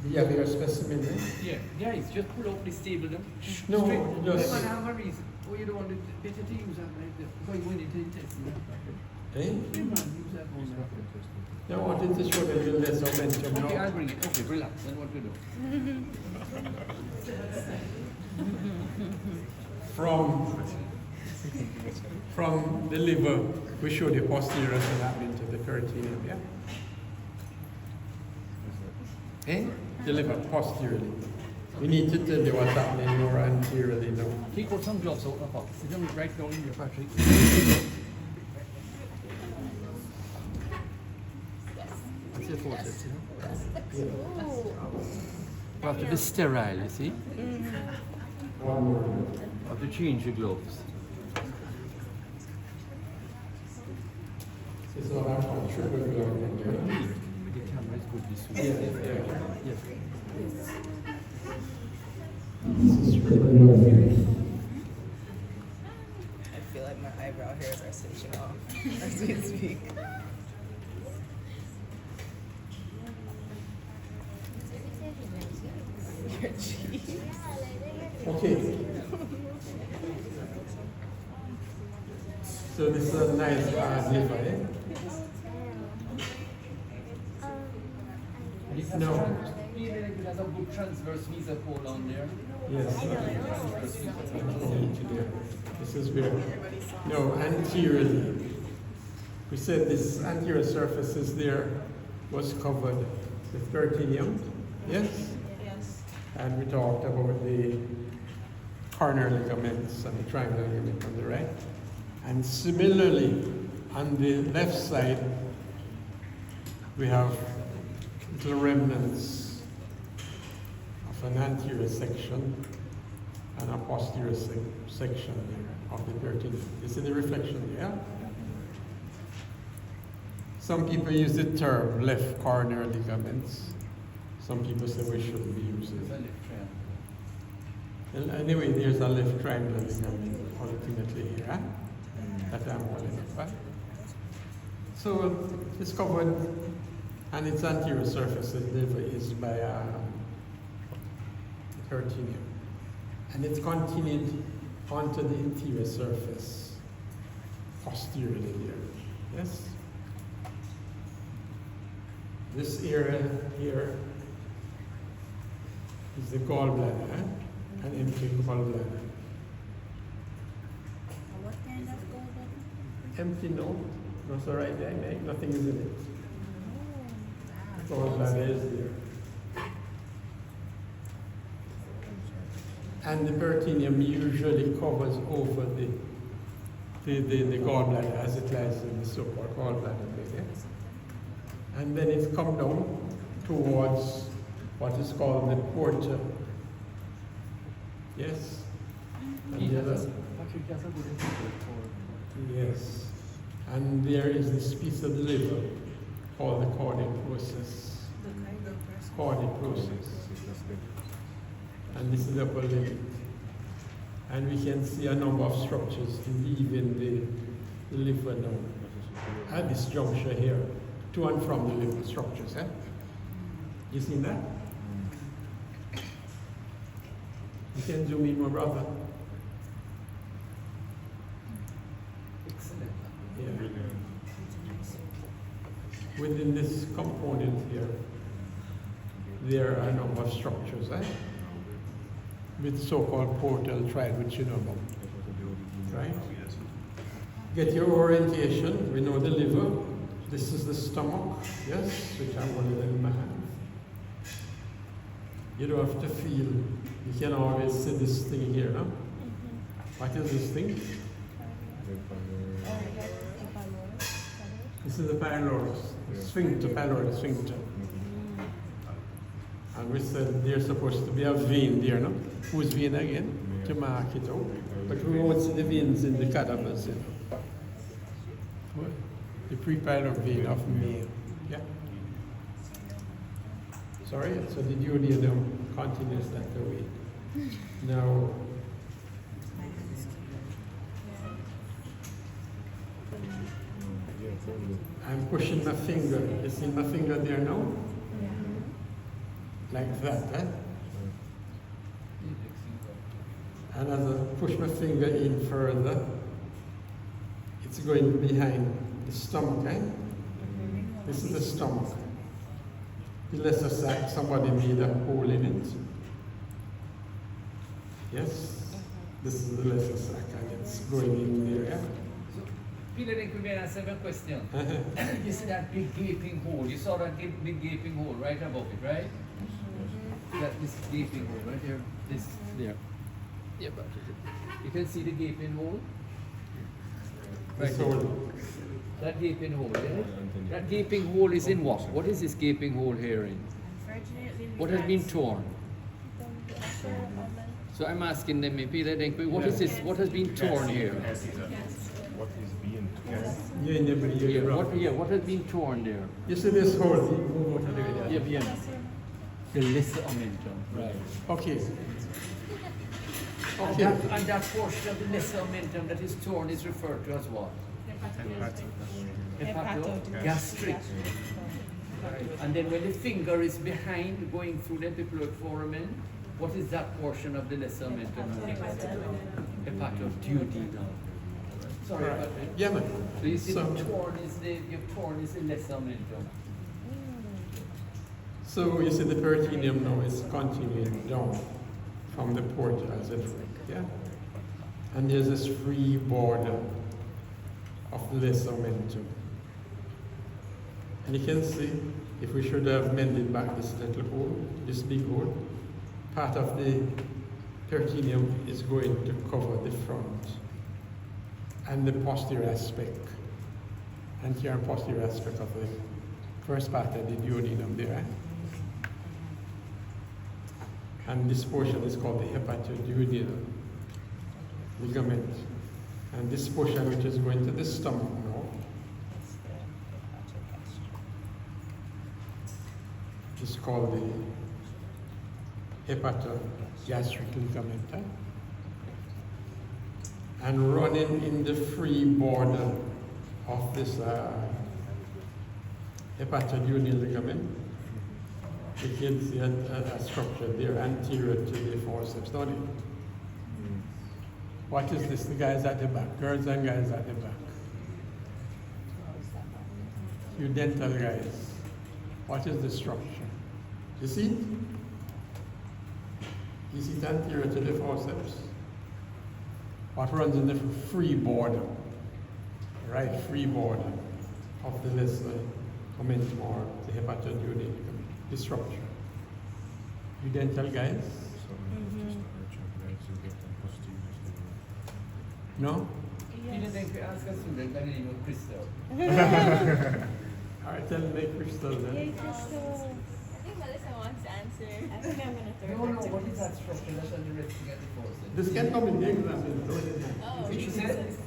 Do you have your specimen there? Yeah, guys, just pull up this table then. No, Straight. just- I have a reason. Oh, you don't want it better to use that like that. Because you went into intestine. Eh? You man, use that one there. I wanted to show them the less momentum Okay, now. I'll bring it. Okay, relax. Then what we do? From the liver, we show the posterior and happening to the peritoneum, yeah? Eh? The liver posteriorly. We need to tell you what's happening more anteriorly now. Take out some gloves out of the pocket. Sit down right down in your Patrick. That's your forceps, you know? You have to be sterile, you see? One more. You have to change your gloves. This is what I call triple glove. The camera is good this way. Yes. This is triple glove. I feel like my eyebrow hairs are stitching off as we speak. Your cheeks. Okay. So this is a nice liver, eh? No. It has a good transverse mesopole on there. Yes. Transverse mesopole. This is where. No, anteriorly. We said this anterior surface is there was covered with peritoneum. Yes? Yes. And we talked about the coronary ligaments and the triangular ligament on the right. And similarly, on the left side, we have little remnants of an anterior section and a posterior section of the peritoneum. You see the reflection there? Some people use the term left coronary ligaments. Some people say we shouldn't be using It's a it. left triangle. And anyway, there's a left triangular ligament ultimately here that I'm holding up. Right? So it's covered, and its anterior surface of the liver is by the peritoneum. And it's continued onto the interior surface, posteriorly there. Yes? This area here is the gallbladder, an empty gallbladder. What kind of golden? Empty, no. No, so right there, mate. Nothing is in it. Gallbladder is there. And the peritoneum usually covers over the gallbladder as it lies in the so-called gallbladder area. And then it's come down towards what is called the porta. Yes? And the other, Patrick, that's a good example for. yes. And there is this piece of the liver called the caudate process. Caudate process. And this is the upper limb. And we can see a number of structures leaving the liver now. At this juncture here, to and from the liver structures. Eh? You seen that? You can zoom in, my brother. then. Yeah. Within this component here, there are a number of structures, with so-called portal triad, which you know about, right? Get your orientation. We know the liver. This is the stomach, yes, which I wanted in my hand. You don't have to feel. You can always see this thing here, no? What is this thing? This is the pylorus, sphincter, pylorus sphincter. And we said there's supposed to be a vein there, no? Whose vein again? To mark it out. But we won't see the veins in the cadavers, you know. What? The prepylor vein of male. Yeah. Sorry, so the duodenum continues that way. Now, I'm pushing my finger. You see my finger there now? Like that, eh? And as I push my finger in further, it's going behind the stomach, eh? This is the stomach. The lesser sac, somebody made a hole in it. Yes? This is the lesser sac, and it's going in there, yeah? Peter, then could we answer a question? You see that big gaping hole? You saw that big gaping hole right above it, right? That this gaping hole right here. This. Yeah. Yeah, but you can see the gaping hole. Right This there. hole. That gaping hole, yeah? That gaping hole is in what? What is this gaping hole here in? What has been torn? So I'm asking them, Peter, what is this? What has been torn here? What is being together? Yeah, in the middle, Yeah, what has been torn there? You see this hole? Move out of the way there. Yeah. The lesser omentum. Right. Okay. And Okay. that portion of the lesser omentum that is torn is referred to as what? Hepatogastric. And then when the finger is behind, going through the epiploic foramen, what is that portion of the lesser omentum? Hepatoduodenum. Sorry about that. Yeah, man. So you see So- the torn is the lesser omentum. So you see the peritoneum now is continuing down from the porta, as it were, yeah? And there's this free border of the lesser omentum. And you can see, if we should have mended back this little hole, this big hole, part of the peritoneum is going to cover the front and the posterior aspect, anterior and posterior aspect of the first part of the duodenum there. And this portion is called the hepatoduodenal ligament. And this portion, which is going to the stomach now, is called the hepatogastric ligament. And running in the free border of this hepatoduodenal ligament, you can see a structure there anterior to the forceps, don't you? What is this? The guys at the back, girls and guys at the back. You dental guys. What is the structure? You see it? You see it anterior to the forceps? What runs in the free border, right free border of the lesser omentum or the hepatoduodenal ligament. The structure. You dental guys? No? Peter, then could ask a student by the name of Crystal. All right, tell me, Crystal then. I think Melissa wants to answer. I think I'm gonna throw No, what is that structure that's on the resting at the forceps? This can come in the exam. Oh. Which is it?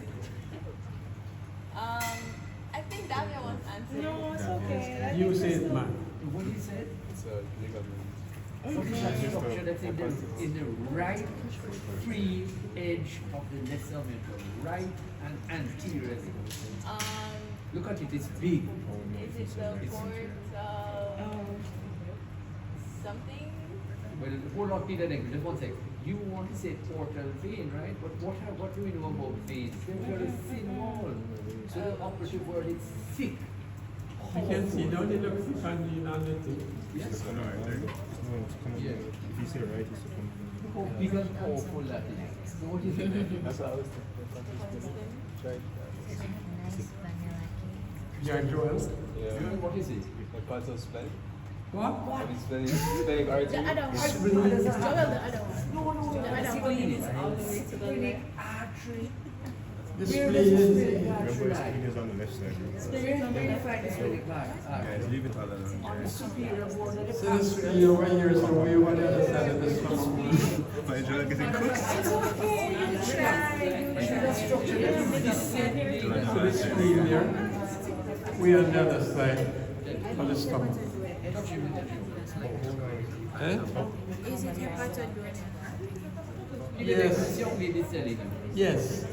I think Davia wants to answer. No, it's okay. You say it, man. What is it? It's a ligament. What is that structure that's in the right free edge of the lesser omentum, right and anterior? Look at it, it's big. Is it the port something? Well, hold on, Peter, then, just one second. You want to say portal vein, right? But what do we know about veins? They're very thin wall. So the operative word is thick. You can see down the look on the thing. Yes. It's no, it's coming. Yeah. If you see it right, it's coming. How big and powerful that is. So what is it? That's what I was thinking. Yeah, Joel. What is it? My parts of spelling. What? Spelling artery. The other one. Joel, the other one. The other one. All the way to the left. Artery. The spleen is Remember, the screen is on the left side. Guys, leave it all alone. On the superior border, the so the spleen over here is away on the other side of the stomach. But Angela getting cooked. So the spleen there, we on the other side of the stomach. Eh? Is it your part of Yes. young lady selling them. Yes.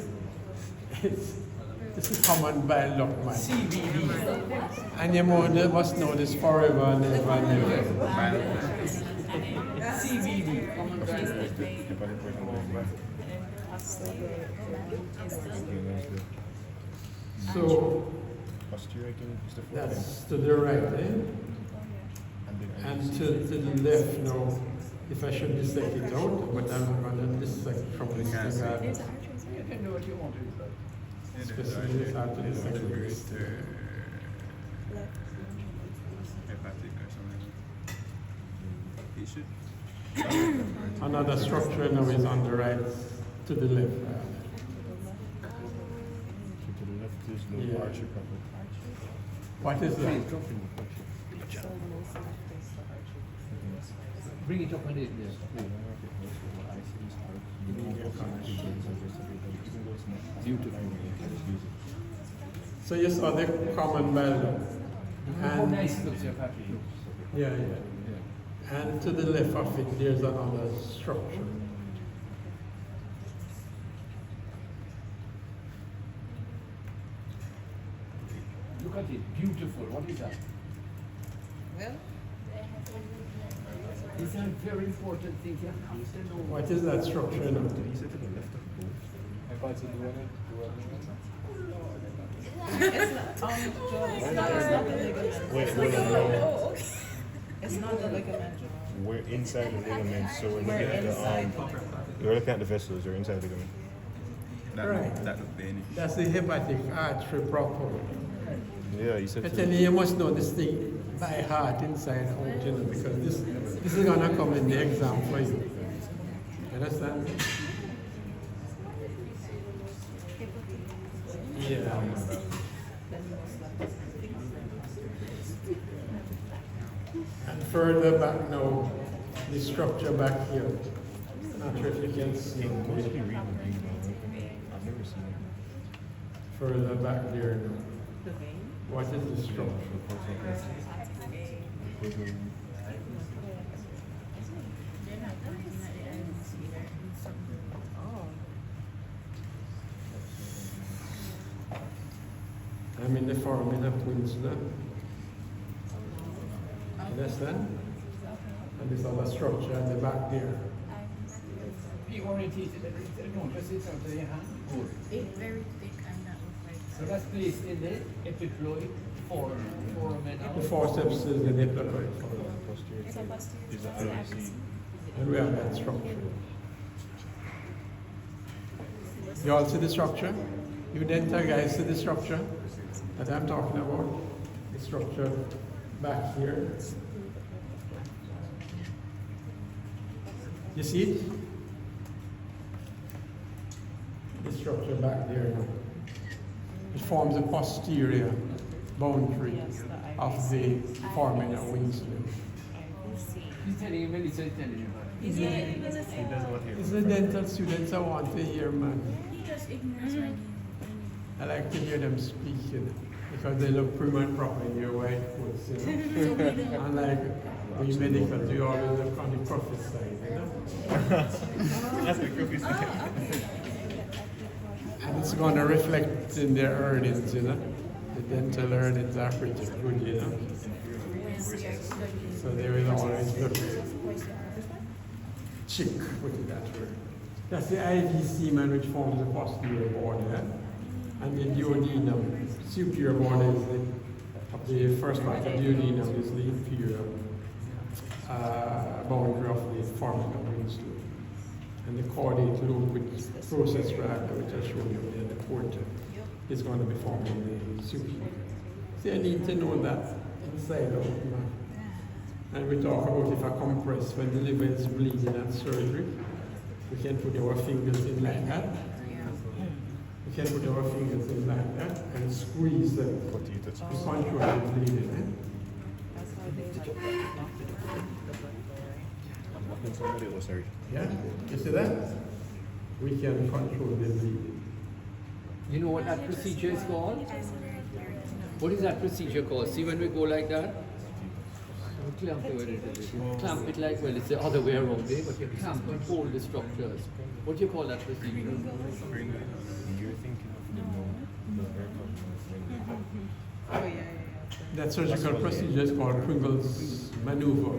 This is common by luck, man. CBD. And your mother must know this forever and ever and ever. CBD. Common brand. So Posture, I think, is the fourth. that's to the right, eh? And to the left now, if I should dissect it out, but I'm going to dissect from the side. You can do what you want to do. Especially this hard to dissect this. Hepatic or something. He should. Another structure now is on the right, to the left. To the left is the Yeah. archer proper. What is that? Bring it up and in there. Beautiful. So you saw the common bell. How And nice it looks, your Patrick. yeah, yeah. And to the left of it, there's another structure. Look at it, beautiful. What is that? Well, These are very important things. You have to know. What is that structure now? He said to the left of both. My parts of the one. it's not, Joel, it's not the ligament. Wait, no. It's not the ligament, Joel. We're inside the ligament, so we're looking at inside the you're looking at the vessels, you're inside the ligament. Right. That look veiny. That's the hepatic artery proper. Yeah, you said I to tell you, you must know this thing by heart inside out, you know, because this is gonna come in the exam for you. Understand? Yeah. And further back now, the structure back here. Not sure if you can see. mostly reading I've never seen it. Further back there now. The vein. What is the structure? I'm in the foramen peninsula. Understand? And this other structure in the back there. Be orientated. No, just it's out of your hand. Good. It's very thick and that looks like So that's placed in the epiploid foramen. The forceps is the diploid. Is the RBC. And we have that structure. You all see the structure? You dental guys see the structure that I'm talking about? The structure back here. You see it? The structure back there. It forms the posterior boundary of the foramen and wing sling. He's telling you, Melissa is telling you. He doesn't want to hear. It's the dental students I want to hear, man. he just ignores when I like to hear them speak, you know, because they look prim and proper in your white clothes, you know. Unlike we medicals, you always look on the prophet side, you know. That's the cookies. And it's going to reflect in their earnings, you know. The dental earnings are pretty good, you know. So they will always look chick, put it that way. That's the IV semen which forms the posterior border, and the duodenum, superior border is of the first part of the duodenum is the inferior boundary of the foramen of Winslow. And the caudate lobe, which process radar, which I showed you there, the porta, is going to be formed in the superior. See, I need to know that inside out. And we talk about if I compress when the liver is bleeding at surgery, we can put our fingers in like that. We can put our fingers in like that and squeeze them. What do you touch? We control the bleeding. That's how they like the blood I'm looking somebody else, sorry. Yeah, you see that? We can control the bleeding. You know what that procedure is called? What is that procedure called? See when we go like that? Clamp it with it. Clamp it like, well, it's the other way around, eh? But you clamp and hold the structures. What do you call that procedure? You're thinking of the Oh, yeah. That surgical procedure is called Pringle's maneuver.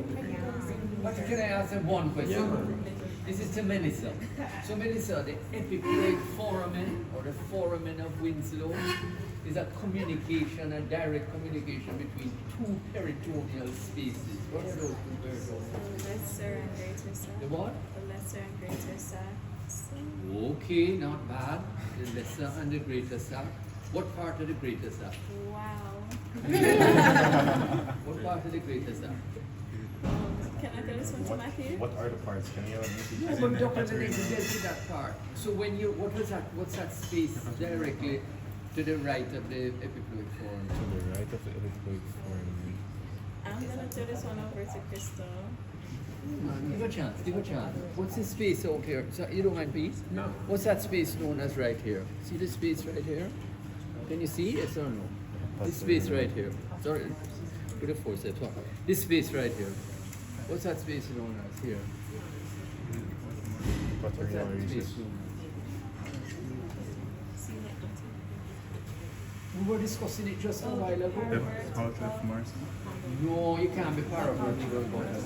But can I ask them one question? Yeah, man. This is to Melissa. So Melissa, the epiploid foramen or the foramen of Winslow is a communication, a direct communication between two peritoneal spaces. What are those two peritoneal? The lesser and greater sac. The what? The lesser and greater sac. Okay, not bad. The lesser and the greater sac. What part of the greater sac? Wow. What part of the greater sac? Can I tell this one to Matthew? What are the parts? Can you No, but Dr. Lennon get to that part. So when you, what's that space directly to the right of the epiploid foramen? To the right of the ellipsoid foramen. I'm gonna turn this one over to Crystal. Give a chance, give a chance. What's this space out here? So, you don't mind, please? No. What's that space known as right here? See this space right here? Can you see? Yes or no? This space right here. Sorry, put a forceps on. This space right here. What's that space known as here? What's that space known as? We were discussing it just a while ago. The pouch of Mars. No, you can't be paravertebral body.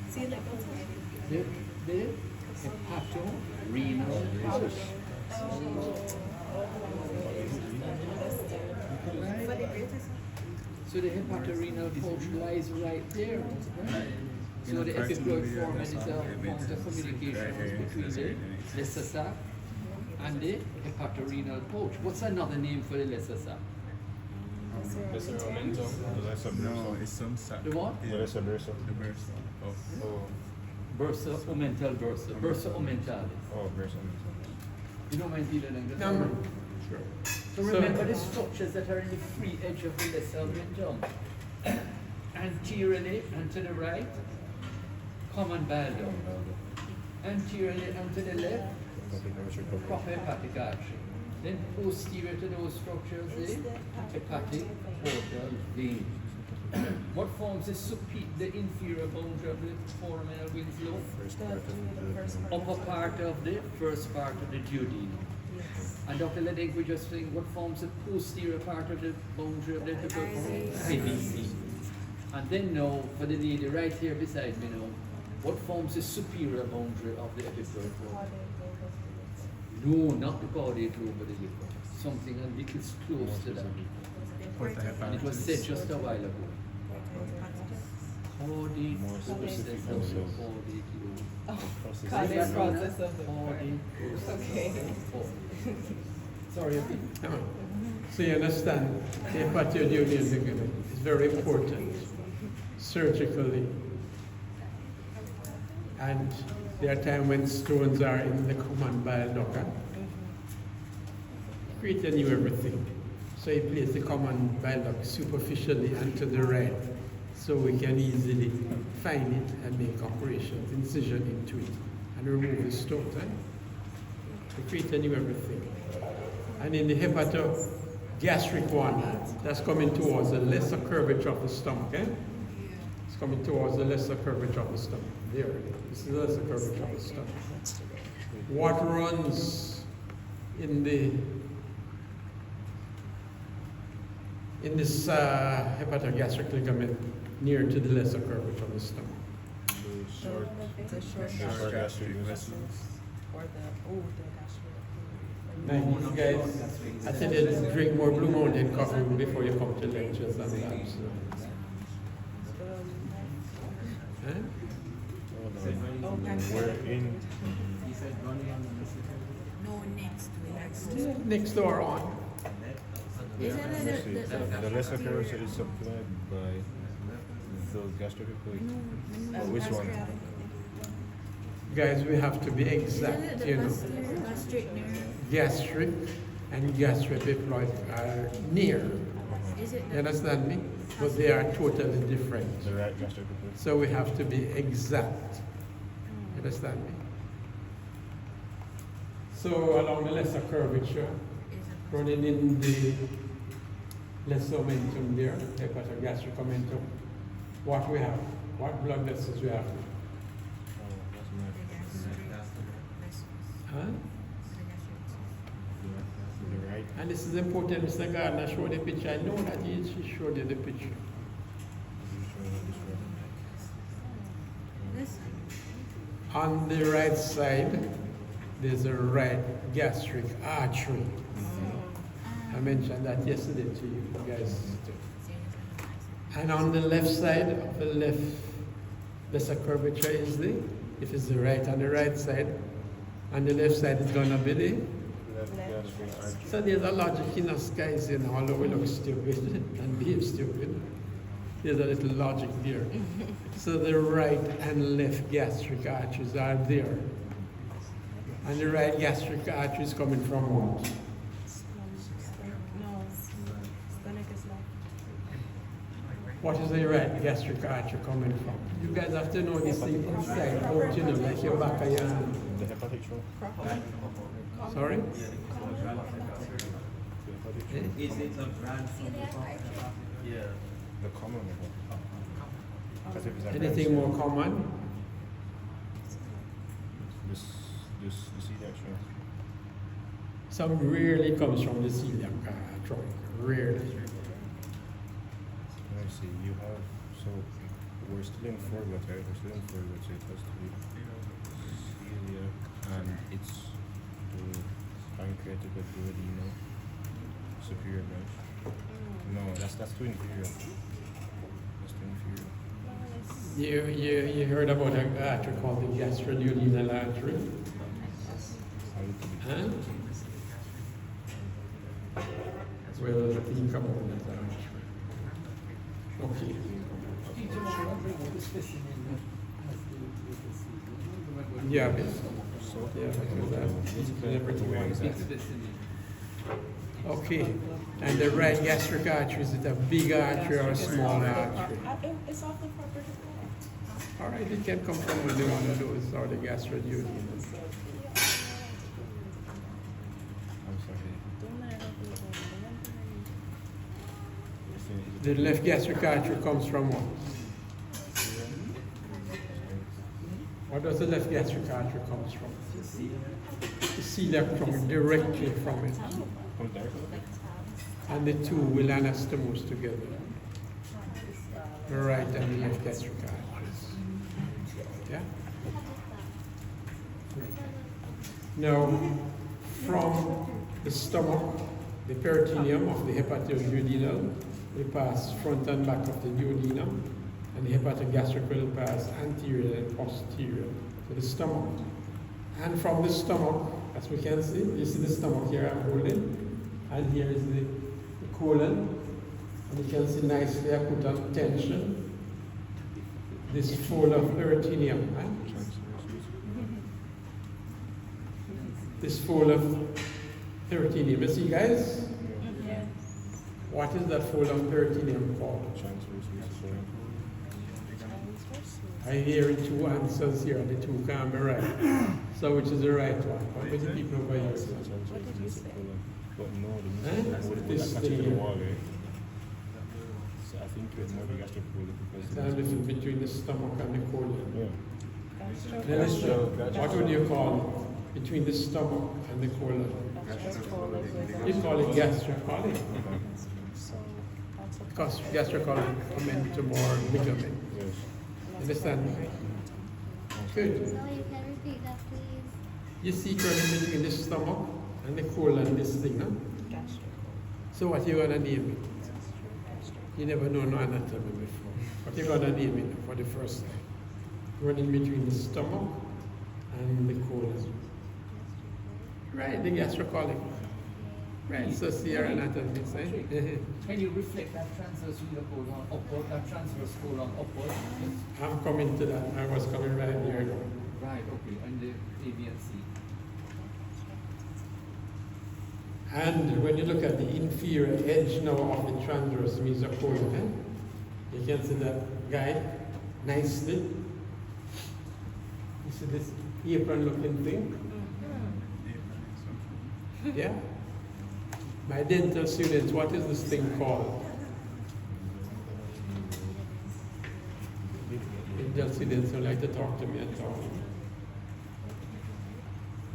See, like, The hepatorenal pouch. for the greater sac. So the hepatorenal pouch lies right there. Right? So the epiploid foramen is a point of communication between the lesser sac and the hepatorenal pouch. What's another name for the lesser sac? Lesser omentum. The lesser No, it's some sac. The what? The lesser bursa. The burst of. Oh, Bursa omental bursa. Bursa omentalis. oh, bursa. You don't mind feeling like that? No, sure. So remember the structures that are in the free edge of the lesser omentum. Anteriorly and to the right, common bile duct. Anteriorly and to the left, proper hepatic artery. Then posterior to those structures, the hepatic portal vein. What forms the inferior boundary of the foramen of Winslow? Upper part of the first part of the duodenum. And Dr. Lodenqai, we just saying what forms the posterior part of the boundary of the IVC. And then now, for the lady right here beside me now, what forms the superior boundary of the epiploid foramen? No, not the caudate lobe of the liver. Something a little close to that. And it was said just a while ago. Caudate process of the caudate lobe. Caudate process of the Caudate process. Okay. Sorry, So you understand, the hepatoduodenal ligament is very important surgically. And there are times when stones are in the common bile duct. Create a new everything. So you place the common bile duct superficially and to the right, so we can easily find it and make operations, incision into it, and remove the stone. We create a new everything. And in the hepatogastric one, that's coming towards the lesser curvature of the stomach. It's coming towards the lesser curvature of the stomach. There, this is the lesser curvature of the stomach. What runs in this hepatogastric ligament near to the lesser curvature of the stomach? short, The short short gastric vessels. vessels. Or the gastric. Like these guys, I said they drink more Blue Mountain coffee before you come to lectures and that. So. Huh? We're in No, next. Next door on. Isn't it the lesser curvature is supplied by the gastric which one? Guys, we have to be exact, you know. gastric nerve? Gastric and gastroepiploid are near. Is it You understand me? But they are totally different. The right gastric So we have to be exact. You understand me? So along the lesser curvature, running in the lesser omentum there, hepatogastric omentum, what we have? What blood vessels we have? Huh? The right. And this is important, Mr. Gardner showed the picture. I know that she showed you the picture. On the right side, there's a right gastric artery. I mentioned that yesterday to you guys. And on the left side of the left, lesser curvature is if it's the right on the right side, and the left side is gonna be the. So there's a logic in us guys, you know, although we look stupid and behave stupid. There's a little logic there. So the right and left gastric arteries are there. And the right gastric artery is coming from what? No, stomach is left. What is the right gastric artery coming from? You guys have to know this thing inside out, you know, like your back of your hand. The hepatic throat. Sorry? Is it a brand from the Yeah. The common one. Because if it's a Anything more common? This celiac trunk. Some rarely comes from the celiac trunk. Rarely. Let me see. You have we're still in foregut, right? We're still in foregut, so it has to be celiac, and it's the pancreatic duodenal superior branch. No, that's too inferior. That's too inferior. You heard about an artery called the gastroduodenal artery? Huh? Well, think about that artery. Okay. Yeah, okay. And the right gastric artery, is it a big artery or a small artery? It's off the proper. All right, it can come from either one of those or the gastroduodenal. I'm sorry. The left gastric artery comes from what? What does the left gastric artery comes from? The celiac trunk, directly from it. And the two will anastomose together. The right and the left gastric arteries. Yeah? Now, from the stomach, the peritoneum of the hepatoduodenal will pass front and back of the duodenum, and the hepatogastric will pass anterior and posterior to the stomach. And from the stomach, as we can see, you see the stomach here I'm holding, and here is the colon, and you can see nicely I put on tension this fold of peritoneum. Right? This fold of peritoneum. You see, guys? Yes. What is that fold of peritoneum called? I hear two answers here, the two can be right. So which is the right one? How many people over here? But no, This the thing the here. wall, right? So I think it's more the gastric colon It's a difference between the stomach and the colon. Yeah. Then let's show, what would you call it? Between the stomach and the colon? You call it gastrocolic. Because gastrocolic omentum or ligament. Yes. Understand? Good. So you can repeat that, please. You see it running between the stomach and the colon, this thing, no? So what you gonna name it? You never know no anatomy before. What you gonna name it for the first time? Running between the stomach and the colon. Right, the gastrocolic. Right, so see your anatomy, say. Can you reflect that transverse renal colon upward, that transverse colon upward? I'm coming to that. I was coming right there. Right, okay, and the A, B, and C. And when you look at the inferior edge now of the transverse mesocolon, you can see that guide nicely. You see this apron looking thing? Yeah? My dental students, what is this thing called? Dental students don't like to talk to me at all.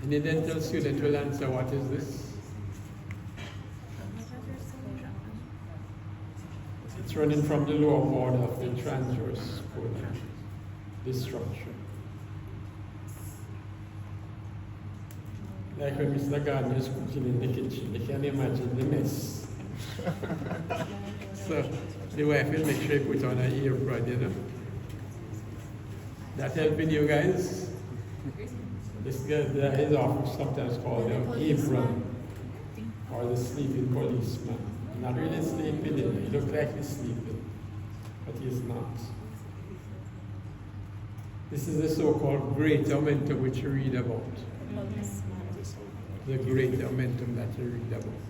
And the dental student will answer, what is this? It's running from the lower border of the transverse colon, this structure. Like when Mr. Gardner is cooking in the kitchen, you can imagine the mess. So the wife will make sure you put on an earbud, you know. That helping you guys? This guy there is often sometimes called the apron or the sleeping policeman. Not really sleeping, he looks like he's sleeping, but he's not. This is the so-called great momentum which you read about. The great momentum that you read about.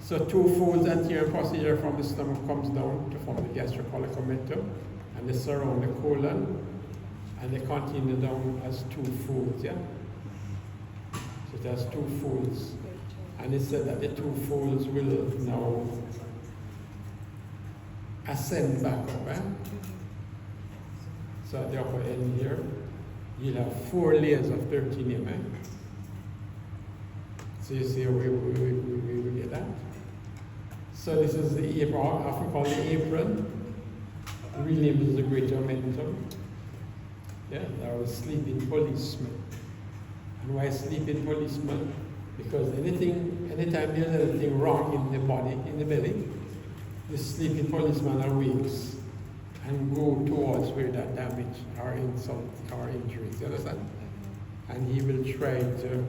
So two folds anterior and posterior from the stomach comes down to form the gastrocolic momentum, and they surround the colon, and they continue down as two folds, yeah? So it has two folds. And it said that the two folds will now ascend back up, eh? So at the upper end here, you'll have 4 layers of peritoneum, eh? So you see we get that. So this is the apron, often called the apron. The real name is the great momentum. Yeah, there was sleeping policeman. And why sleeping policeman? Because anytime there's anything wrong in the body, in the belly, the sleeping policeman awakes and go towards where that damage or insult or injuries, you understand? And he will try to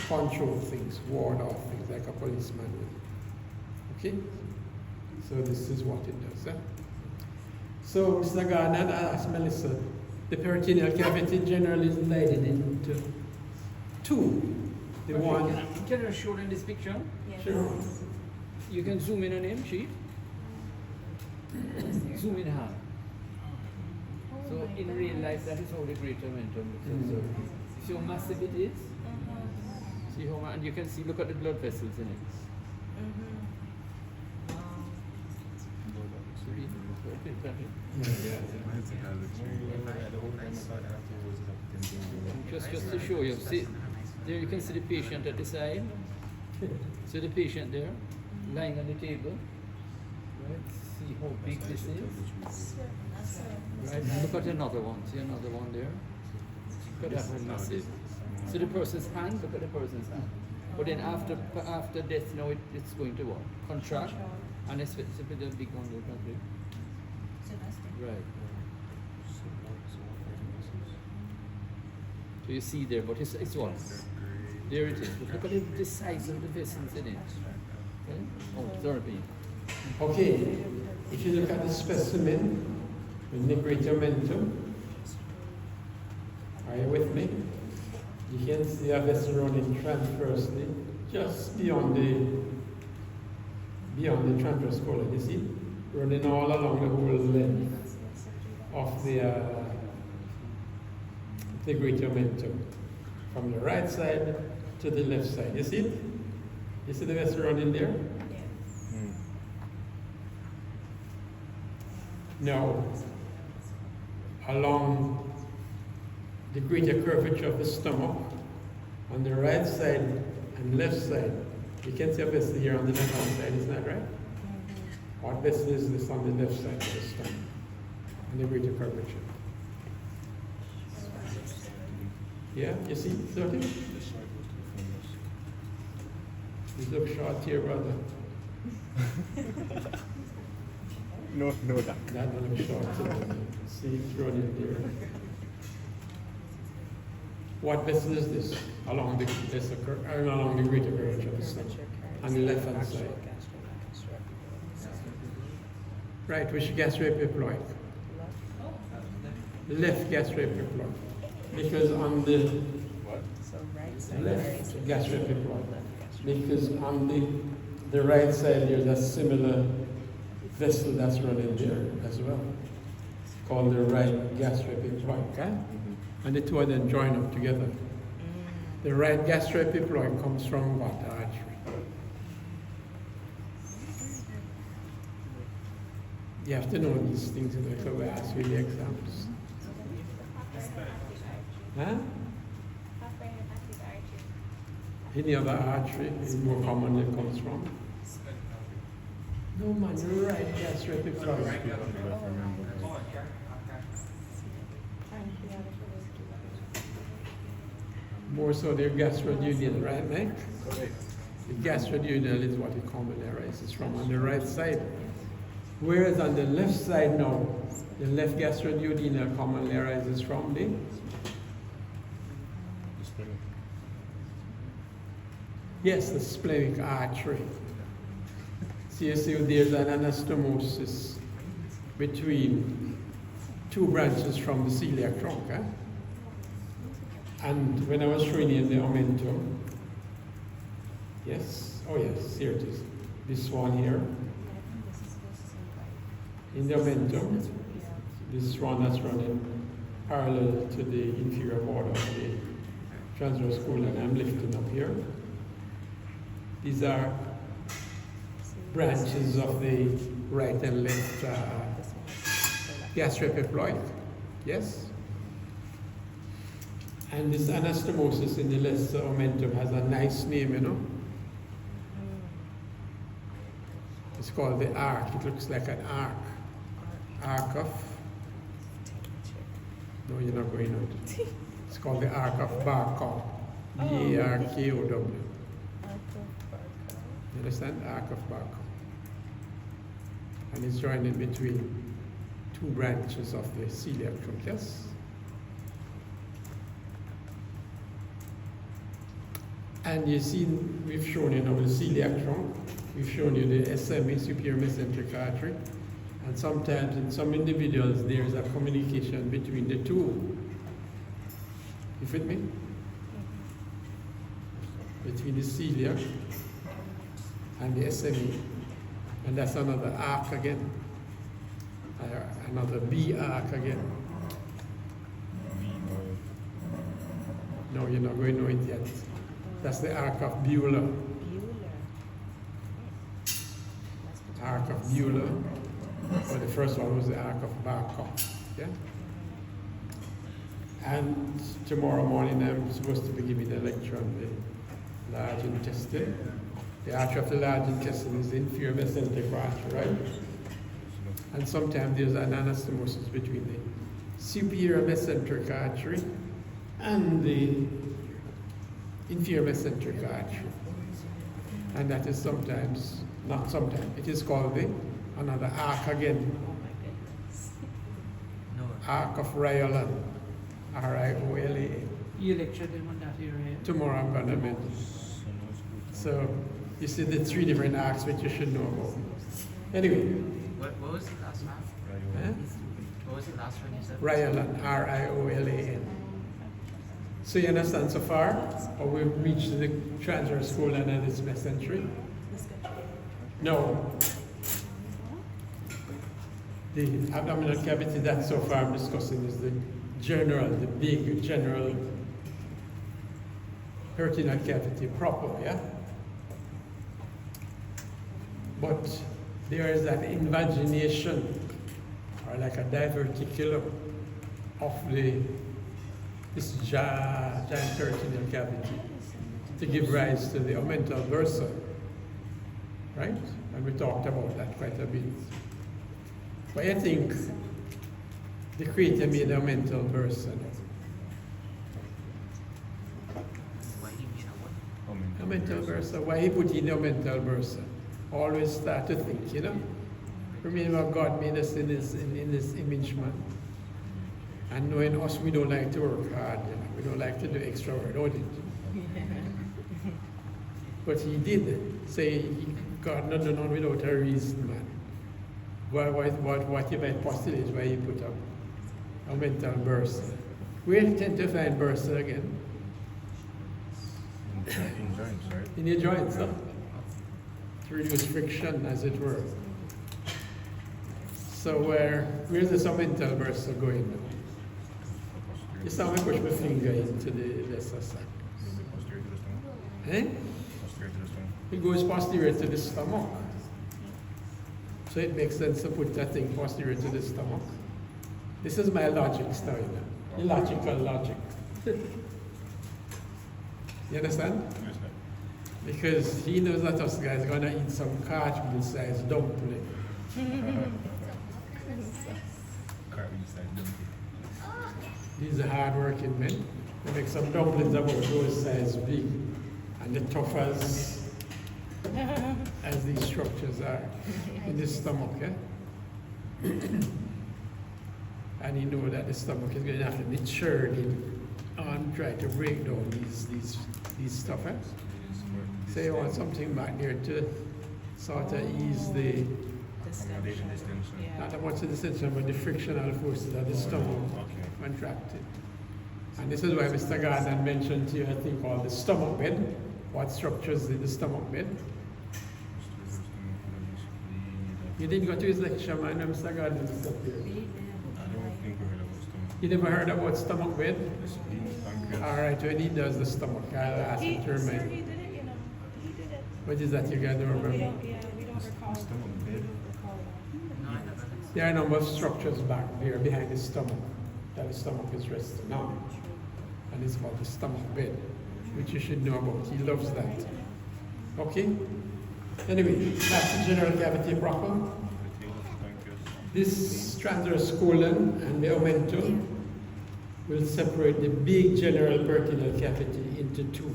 control things, ward off things like a policeman will. Okay? So this is what it does. So Mr. Gardner asked Melissa, the peritoneal cavity generally is divided into two. The one. Can I show in this picture? Yes. Sure. You can zoom in on him, Chief. Zoom in hard. So in real life, that is how the great momentum is. See how massive it is? See how and you can see, look at the blood vessels in it. Just to show you, see, there you can see the patient at the side. See the patient there, lying on the table. Right? See how big this is. Right? Look at another one. See another one there. Look at that one massive. See the person's hand. Look at the person's hand. But then after death, now it's going to what? Contract, and it's a big one. Look at it. Right. So you see there, but it's what? There it is. But look at the size of the vessels in it. Okay? Oh, therapy. Okay, if you look at the specimen with the great momentum, are you with me? You can see a vessel running transversely just beyond the transverse colon. You see, running all along the whole length of the great momentum, from the right side to the left side. You see it? You see the vessel running there? Now, along the greater curvature of the stomach, on the right side and left side, you can see a vessel here on the left hand side, isn't that right? What vessel is this on the left side of the stomach? On the greater curvature. Yeah, you see, so The short was the famous. you look short here, brother. No, that. That one looks short. See, it's running there. What vessel is this? Along the along the greater curvature of the stomach, on the left hand side. Right, which gastroepiploid? Left gastroepiploid. Because on the What? So right side. left gastroepiploid. Because on the right side there's a similar vessel that's running there as well. Called the right gastroepiploid. Okay? And the two of them join up together. The right gastroepiploid comes from what artery? You have to know these things in the club ask you the exams. Huh? Any other artery is more commonly comes from? No man, the right gastroepiploid. More so the gastroduodenal, right, Mike? Correct. The gastroduodenal is what it commonly arises from on the right side. Whereas on the left side now, the left gastroduodenal commonly arises from the yes, the splenic artery. So you see there's an anastomosis between two branches from the celiac trunk. Eh? And when I was showing you the omentum, yes, oh yes, here it is. This one here. In the omentum, this one that's running parallel to the inferior border of the transverse colon, I'm lifting up here. These are branches of the right and left gastroepiploid, yes? And this anastomosis in the lesser omentum has a nice name, you know? It's called the arc. It looks like an arc. Arc of, no, you're not going out. It's called the arc of Barkow. B-A-R-K-O-W. You understand? Arc of Barkow. And it's joined in between two branches of the celiac trunk, yes? And you see, we've shown you now the celiac trunk, we've shown you the SMA, superior mesenteric artery, and sometimes in some individuals there is a communication between the two. You with me? Between the celiac and the SMA. And that's another arc again. Another B arc again. No, you're not going to know it yet. That's the arc of Bueller. Arc of Bueller. Well, the first one was the arc of Barkow. Yeah? And tomorrow morning I'm supposed to be giving a lecture on the large intestine. The artery of the large intestine is the inferior mesenteric artery, right? And sometimes there's an anastomosis between the superior mesenteric artery and the inferior mesenteric artery. And that is sometimes, not sometimes, it is called the another arc again. Arc of Riolan. R-I-O-L-A. You lectured them on that area. Tomorrow I'm gonna mention. So you see the three different arcs which you should know about. Anyway. What was the last one? Huh? What was the last one you said? Riolan, R-I-O-L-A-N. So you understand so far? Or we've reached the transverse colon and its mesentery? No. The abdominal cavity that so far I'm discussing is the general, the big general peritoneal cavity proper, yeah? But there is an invagination, or like a diverticulum of this giant peritoneal cavity to give rise to the omental bursa, right? And we talked about that quite a bit. But I think the creator made a mental bursa. Omental Omental bursa. bursa. Why he put in the omental bursa? Always start to think, Remember God made us in his image, man. And knowing us, we don't like to work hard, We don't like to do extra work, don't it? But he did. Say, God not done without a reason, man. What you might postulate why he put up a mental bursa. Where do you tend to find bursa again? In joints, right? In your joints, huh? To reduce friction, as it were. So where's the mental bursa going now? You saw me push my finger into the lesser sac. Posterior to the stomach. Eh? Posterior to the stomach. It goes posterior to the stomach. So it makes sense to put that thing posterior to the stomach. This is my logic style. Illogical logic. You understand? Yes, sir. Because he knows that us guys are gonna eat some cartwheel-sized dumpling. Cartwheel side donkey. These are hard-working men. They make some dumplings about those size big, and the tough as these structures are in the stomach, And you know that the stomach is going to have to be churning and try to break down these stuff, So you want something back there to sort of ease the, Accommodation distension. not so much the distension, but the frictional forces of the stomach Okay. contracted. And this is why Mr. Gardner mentioned to you a thing called the stomach bed. What structures in the stomach bed? Posterior to the stomach, You didn't go to his lecture, man, Mr. Gardner is up here. I don't think we heard about stomach. You never heard about stomach bed? Spleen, pancreas. All right, when he does the stomach, I'll ask him to Sir, remind he me. did it, He did it. What is that you got to remember? Yeah, we don't recall. Stomach We bed. don't recall it. There are a number of structures back there behind the stomach that the stomach is resting on. And it's called the stomach bed, which you should know about. He loves that. Okay? Anyway, that's the general cavity proper. Peritoneum, pancreas. This transverse colon and the omentum will separate the big general peritoneal cavity into two.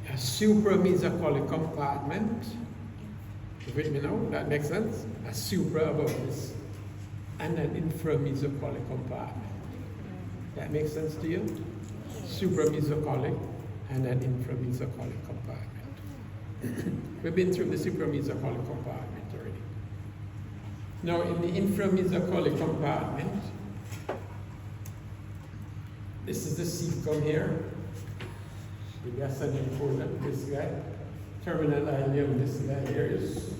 A supramesocholic compartment. You with me now? That makes sense? A supra above this. And an inframesocholic compartment. That makes sense to you? Supramesocholic and an inframesocholic compartment. We've been through the supramesocholic compartment already. Now, in the inframesocholic compartment, this is the cecum here. The ascending colon, this guy. Terminal ileum, this guy here is.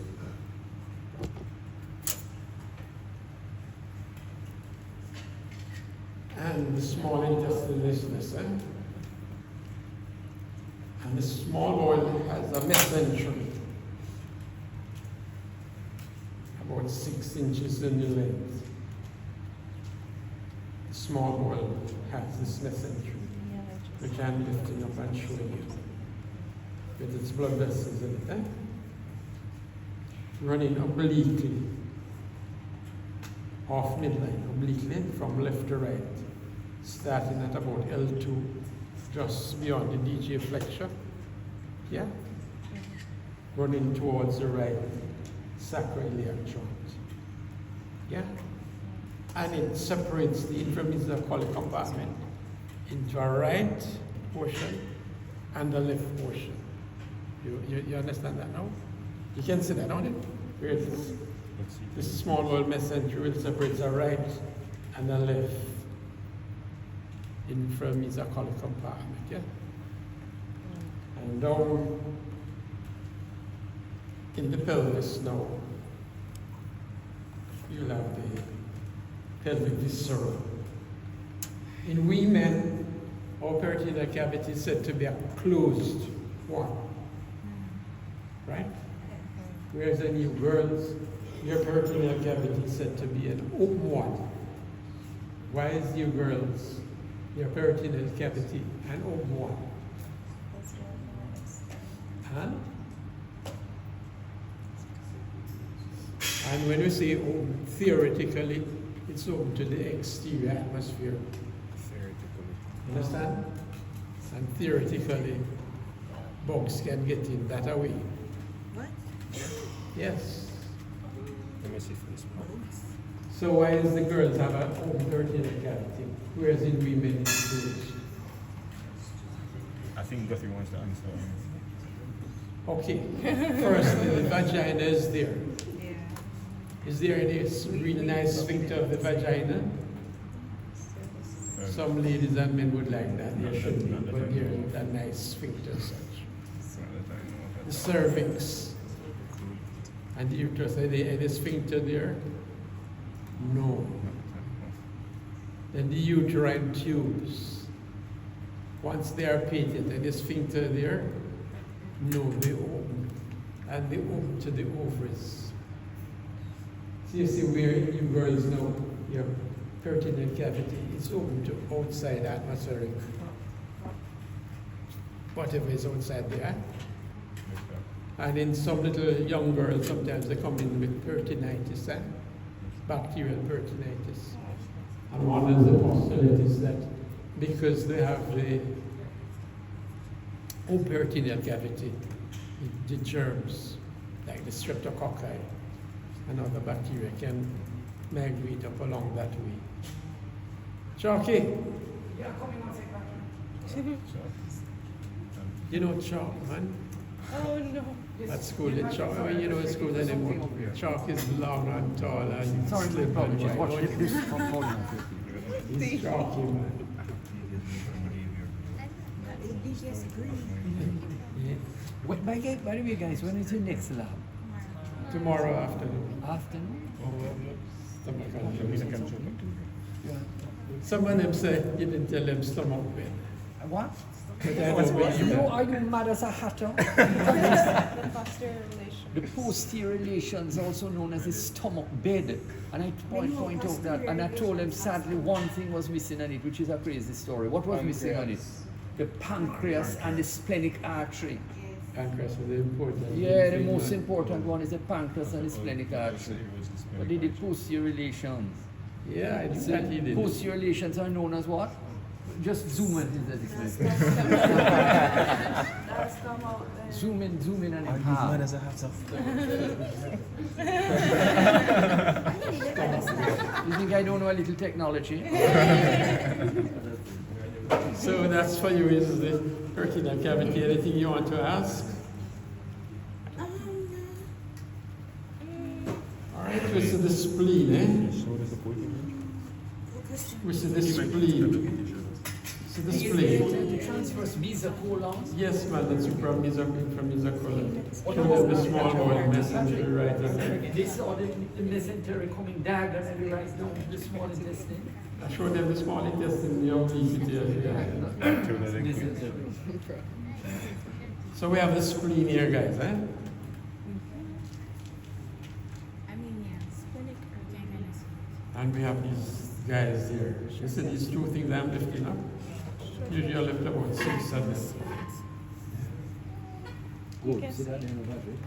And the small intestine is this, And the small bowel has a mesentery, about 6 inches in the length. The small bowel has this mesentery, which I'm lifting up and showing you, with its blood vessels in it, running obliquely, off midline, obliquely, from left to right, starting at about L2, just beyond the DJ flexure, running towards the right sacroiliac joint, and it separates the inframesocholic compartment into a right portion and a left portion. You understand that now? You can see that, don't you? Here it is. Let's see. This small bowel mesentery will separate a right and a left inframesocholic compartment, And down in the pelvis now, you'll have the pelvic viscera. In we men, our peritoneal cavity is said to be a closed one, right? Whereas in you girls, your peritoneal cavity is said to be an open one. Why is you girls, your peritoneal cavity an open one? Huh? And when we say open, theoretically, it's open to the exterior atmosphere. Theoretically. Understand? And theoretically, bugs can get in that way. What? Yes. Let me see for this one. So why does the girls have an open peritoneal cavity, whereas in women it's closed? I think Guthrie wants to answer. Okay, firstly, the vagina is there. Yeah. Is there any really nice sphincter of the vagina? Some ladies and men would like that, there should be, but there isn't a nice sphincter as such. The cervix and the uterus, any sphincter there? No. Then the uterine tubes. Once they are patent, any sphincter there? No, they open. And they open to the ovaries. So you see where you girls know your peritoneal cavity is open to outside atmospheric. Whatever is outside there. And in some little young girls, sometimes they come in with peritonitis, bacterial peritonitis. And one of the postulates that because they have the peritoneal cavity, the germs, like the streptococci and other bacteria, can migrate up along that way. Chalky? Yeah, coming on second. You know chalk, man? Oh no. At school, the chalk, I mean, you know, at school anymore. Chalk is long and tall and Sorry, my slim and apologies. wide. Watch Don't this you? from falling. He's chalky, man. Yeah. By the way, guys, when is your next lab? Tomorrow afternoon. Afternoon? Stomach ulcer. Some of them say you didn't tell them stomach pain. What? But I don't believe No, that. are you mad as a hatter? The posterior relation. The posterior relations, also known as the stomach bed. And I point out that, and I told them sadly one thing was missing on it, which is a crazy story. What was missing on it? The pancreas and the splenic artery. Pancreas is the important. Yeah, the thing, most man. important one is the pancreas and the splenic artery. But the posterior relations. Yeah, I think that he did. Posterior relations are known as what? Just zoom in. Zoom in and Are you mad as a hatter? You think I don't know a little technology? So that's for you, is the peritoneal cavity. Anything you want to ask? All right, we see the spleen, We see the spleen. See the spleen. The transverse mesocolon. Yes, man, that's from mesocolon. Show them the small bowel messenger right there. This or the mesentery coming diagonally right down the small intestine. I showed them the small intestine, the obliquity. Mesentery. So we have the spleen here, guys, I mean, yeah, splenic or And we have these guys here. You see these two things I'm lifting up? Usually I lift about 6 of them. Good. See that in the budget?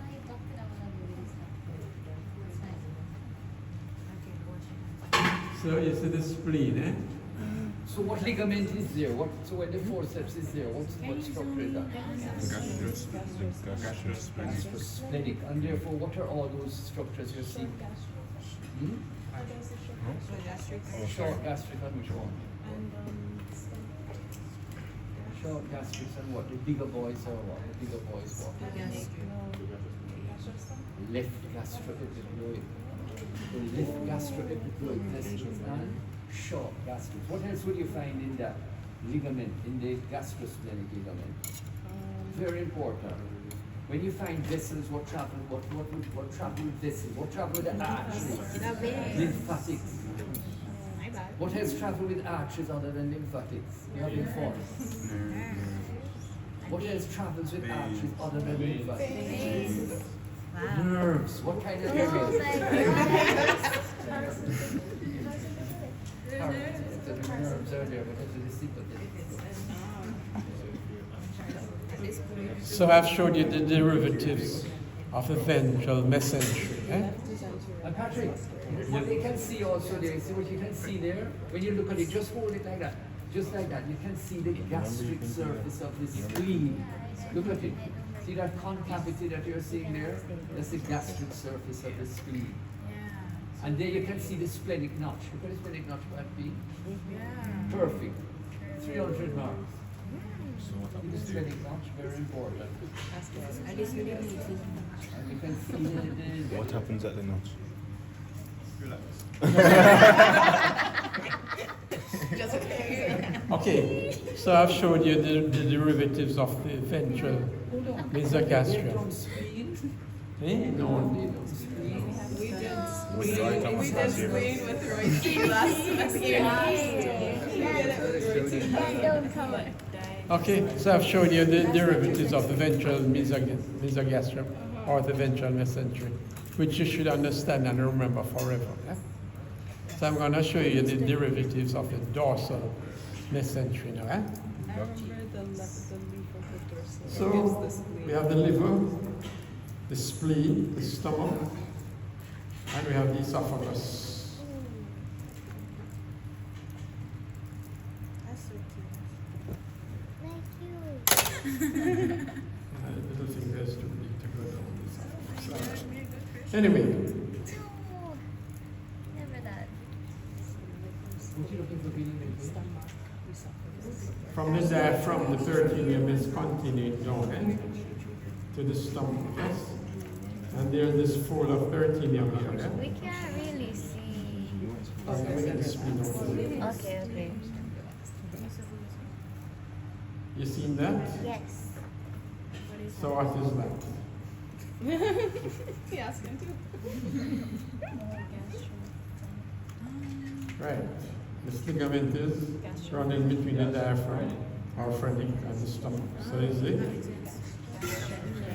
So you see the spleen, So what ligament is there? So when the forceps is there, what structure is that? Splenic. And therefore, what are all those structures you see? Short gastric and which one? Short gastrics and what? The bigger boys or what? The bigger boys what? Left gastroepiploid. The left gastroepiploid testis and short gastrics. What else would you find in that ligament, in the gastrosplenic ligament? Very important. When you find vessels, what travel with vessels? What travel with the arteries? Lymphatics. What else travel with arteries other than lymphatics? You have informed. What else travels with arteries other than lymphatics? Nerves. What kind of nerves? Nerves are there, but also the sympathy. So I've showed you the derivatives of the ventral mesentery. And Patrick, what they can see also there, see what you can see there? When you look at it, just hold it like that. just like that, you can see the gastric surface of the spleen. Look at it. See that concavity that you're seeing there? That's the gastric surface of the spleen. And there you can see the splenic notch. Look at the splenic notch by B. Perfect. 300 marks. So what See the happens there? splenic notch, very important. And this really needs it. And you can see the What happens at the notch? Okay, so I've showed you the derivatives of the ventral mesogastrium. Eh? No. We did With the right hand we did last year. screen with Roy last year. Don't come on. Okay, so I've shown you the derivatives of the ventral mesogastrium or the ventral mesentery, which you should understand and remember forever. eh? So I'm going to show you the derivatives of the dorsal mesentery now. I remember the leaf of the dorsal. So Gives the spleen. we have the liver, the spleen, the stomach, and we have the esophagus. That's so cute. Like you. Little fingers too big to go down the esophagus. Anyway, No. Never that. What you looking for being in Stomach, esophagus. from the diaphragm, the peritoneum is continuing down to the stomach, yes? And there's this fold of peritoneum here, yeah? We can't really see. Let me get the spleen over there. Okay, okay. You seen that? Yes. So what is that? He asked him to. Right. This ligament is running between the diaphragm, or phrenic, and the stomach. So is it?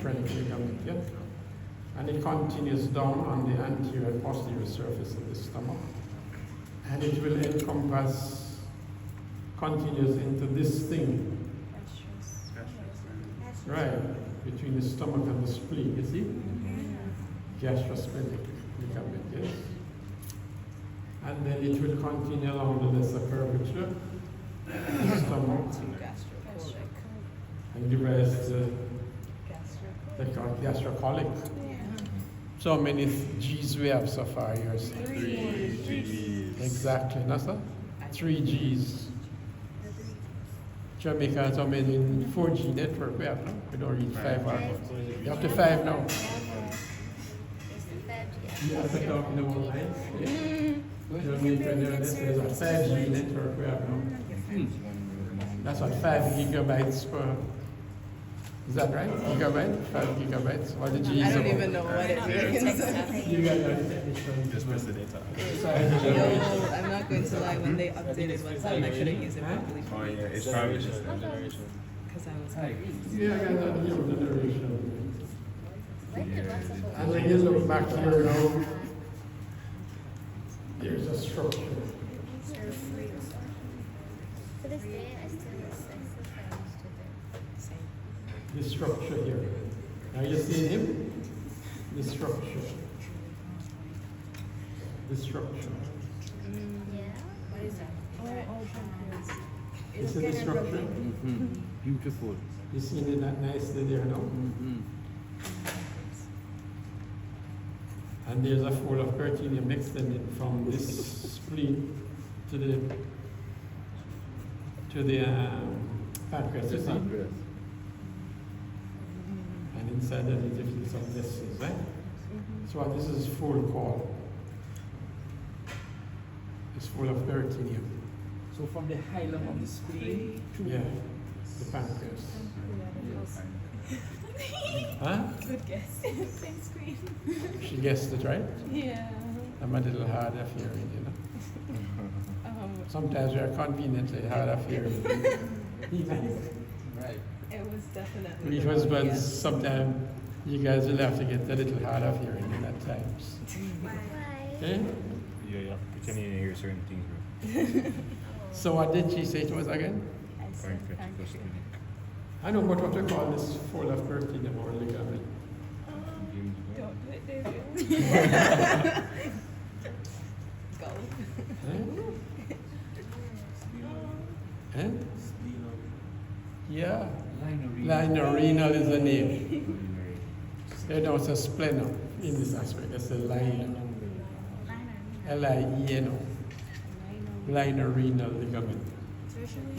Phrenic ligament, yeah? And it continues down on the anterior and posterior surface of the stomach. And it will encompass, continues into this thing. Right, between the stomach and the spleen, you see? Gastrosplenic ligament, yes? And then it will continue along the lesser curvature, the stomach, Gastrocolic. and give rise to the gastrocolic. So many G's we have so far, you're saying? 3 G's. Exactly, that's it? 3 G's. Jamaica has how many 4G network we have now? We don't reach 5 or you up to 5 now. You have to talk in the one line. Jamaica, there's a 5G network we have now. That's what 5 gigabytes per. Is that right? Gigabyte? 5 gigabytes? Or the G is I don't about? even know what it means. You got that technician. Just press the data. No, I'm not going to lie. When they updated WhatsApp, I couldn't use it properly. Oh yeah, it's probably just the generation. Because I was Yeah, I got that new generation. When did WhatsApp And when you look back here now, there's a structure. To this day, I still friends with them. This structure here. Now you see him? This structure. This structure. Yeah. What is that? This is the structure. Beautiful. You see it that nicely there now? And there's a fold of peritoneum extending from this spleen to the pancreas, you see? And inside that is different some vessels, right? So what this is fold called. It's full of peritoneum. So from the hilum of the spleen to Yeah, the pancreas. Huh? Good guess. Same screen. She guessed it, right? Yeah. I'm a little hard of hearing, you know. Sometimes we are conveniently hard of hearing. right. It was definitely. We husbands, sometimes you guys will have to get a little hard of hearing in at times. Bye. Okay? Yeah, yeah. Pretending to hear certain things, bro. So what did she say it was again? Pancreatic. I know, but what we call this fold of peritoneum or ligament. Don't do it, David. Go. Eh? Eh? Yeah. Line Linearenal is the name. There's also spleno in this aspect. That's a liner. Lieno. Linearenal ligament.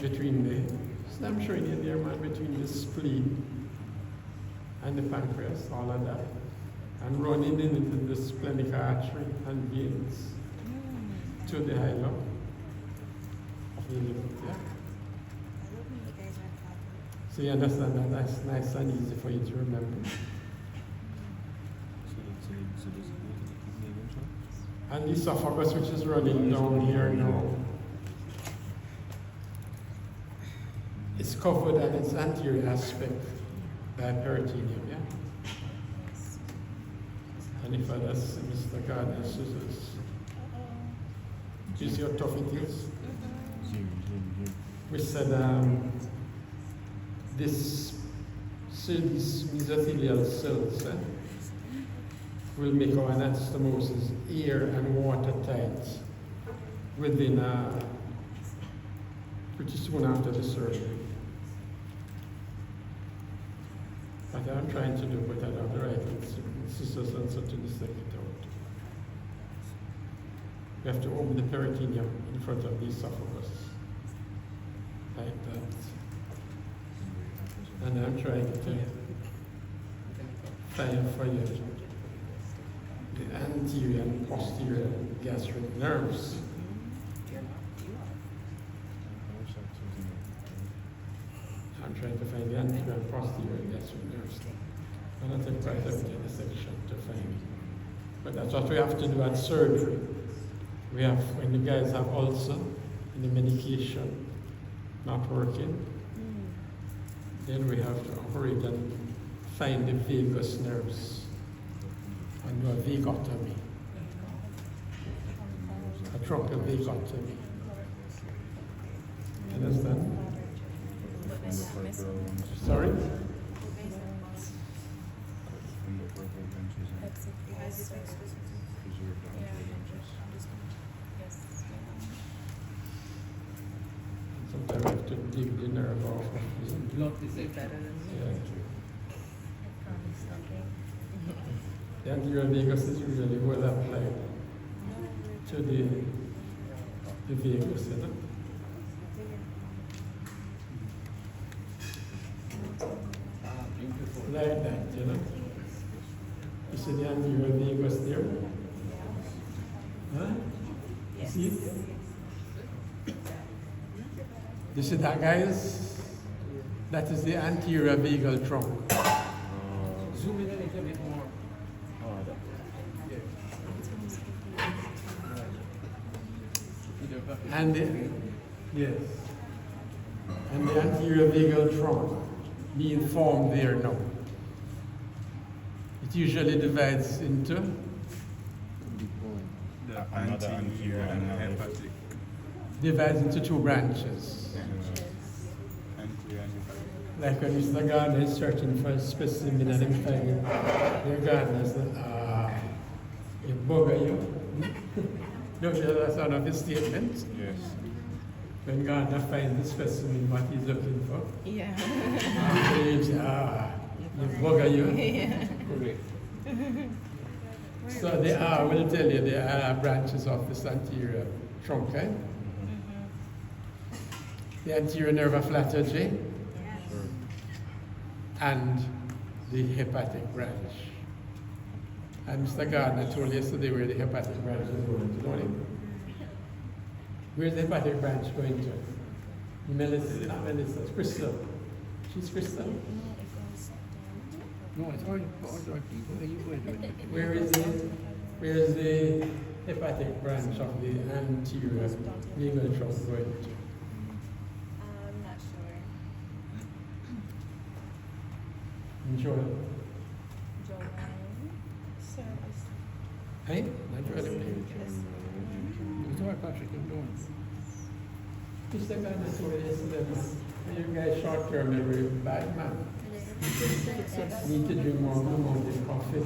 Between the, I'm showing you there, man, between the spleen and the pancreas, all of that. And running into the splenic artery and veins to the hilum of the liver. Yeah. So you understand that that's nice and easy for you to remember. So does it go to the kidney eventually? And the esophagus, which is running down here now, is covered at its anterior aspect by peritoneum, yeah? And if that's Mr. Gardner's scissors, you see how tough it is? We said this cells, mesothelial cells, will make our anastomosis air and watertight within pretty soon after the surgery. But I'm trying to do what I have the right scissors and so to dissect it out. We have to open the peritoneum in front of the esophagus, like that. And I'm trying to find for you the anterior and posterior gastric nerves. I'm trying to find the anterior and posterior gastric nerves. And I take quite a bit of dissection to find it. But that's what we have to do at surgery. We have, when you guys have ulcer and the medication not working, then we have to operate and find the vagus nerves and do a vagotomy, a truncal vagotomy. Understand? Sorry? Sometimes we have to dig the nerve off of the blood dissection. The anterior vagus is usually well applied to the vagus, you know? Like that, you know? You see the anterior vagus there? Huh? You see it? You see that, guys? That is the anterior vagal trunk. Zoom in a little bit more. And yes. And the anterior vagal trunk being formed there now. It usually divides into The anterior and hepatic. divides into two branches. Anterior and hepatic. Like when Mr. Gardner is searching for a specimen and him finding your Gardner said, you bugger you. Don't you know that's one of his statements? Yes. When Gardner finds the specimen what he's looking for. Yeah. He says, you bugger you. Yeah. Correct. So they are, will tell you, they are branches of this anterior trunk, eh? The anterior nervophalange and the hepatic branch. And Mr. Gardner told yesterday where the hepatic branch is going to, don't he? Where's the hepatic branch going to? Melissa, not Melissa, it's Crystal. She's Crystal. No, it's already working. Where are you going to do it? Where is the hepatic branch of the anterior vagal trunk going to? I'm not sure. Enjoy. Joanne. Hey, not really. It's all right, Patrick, I'm doing. Mr. Gardner told me yesterday, man, you guys short-term memory bad, man. Need to drink more blue mountain coffee.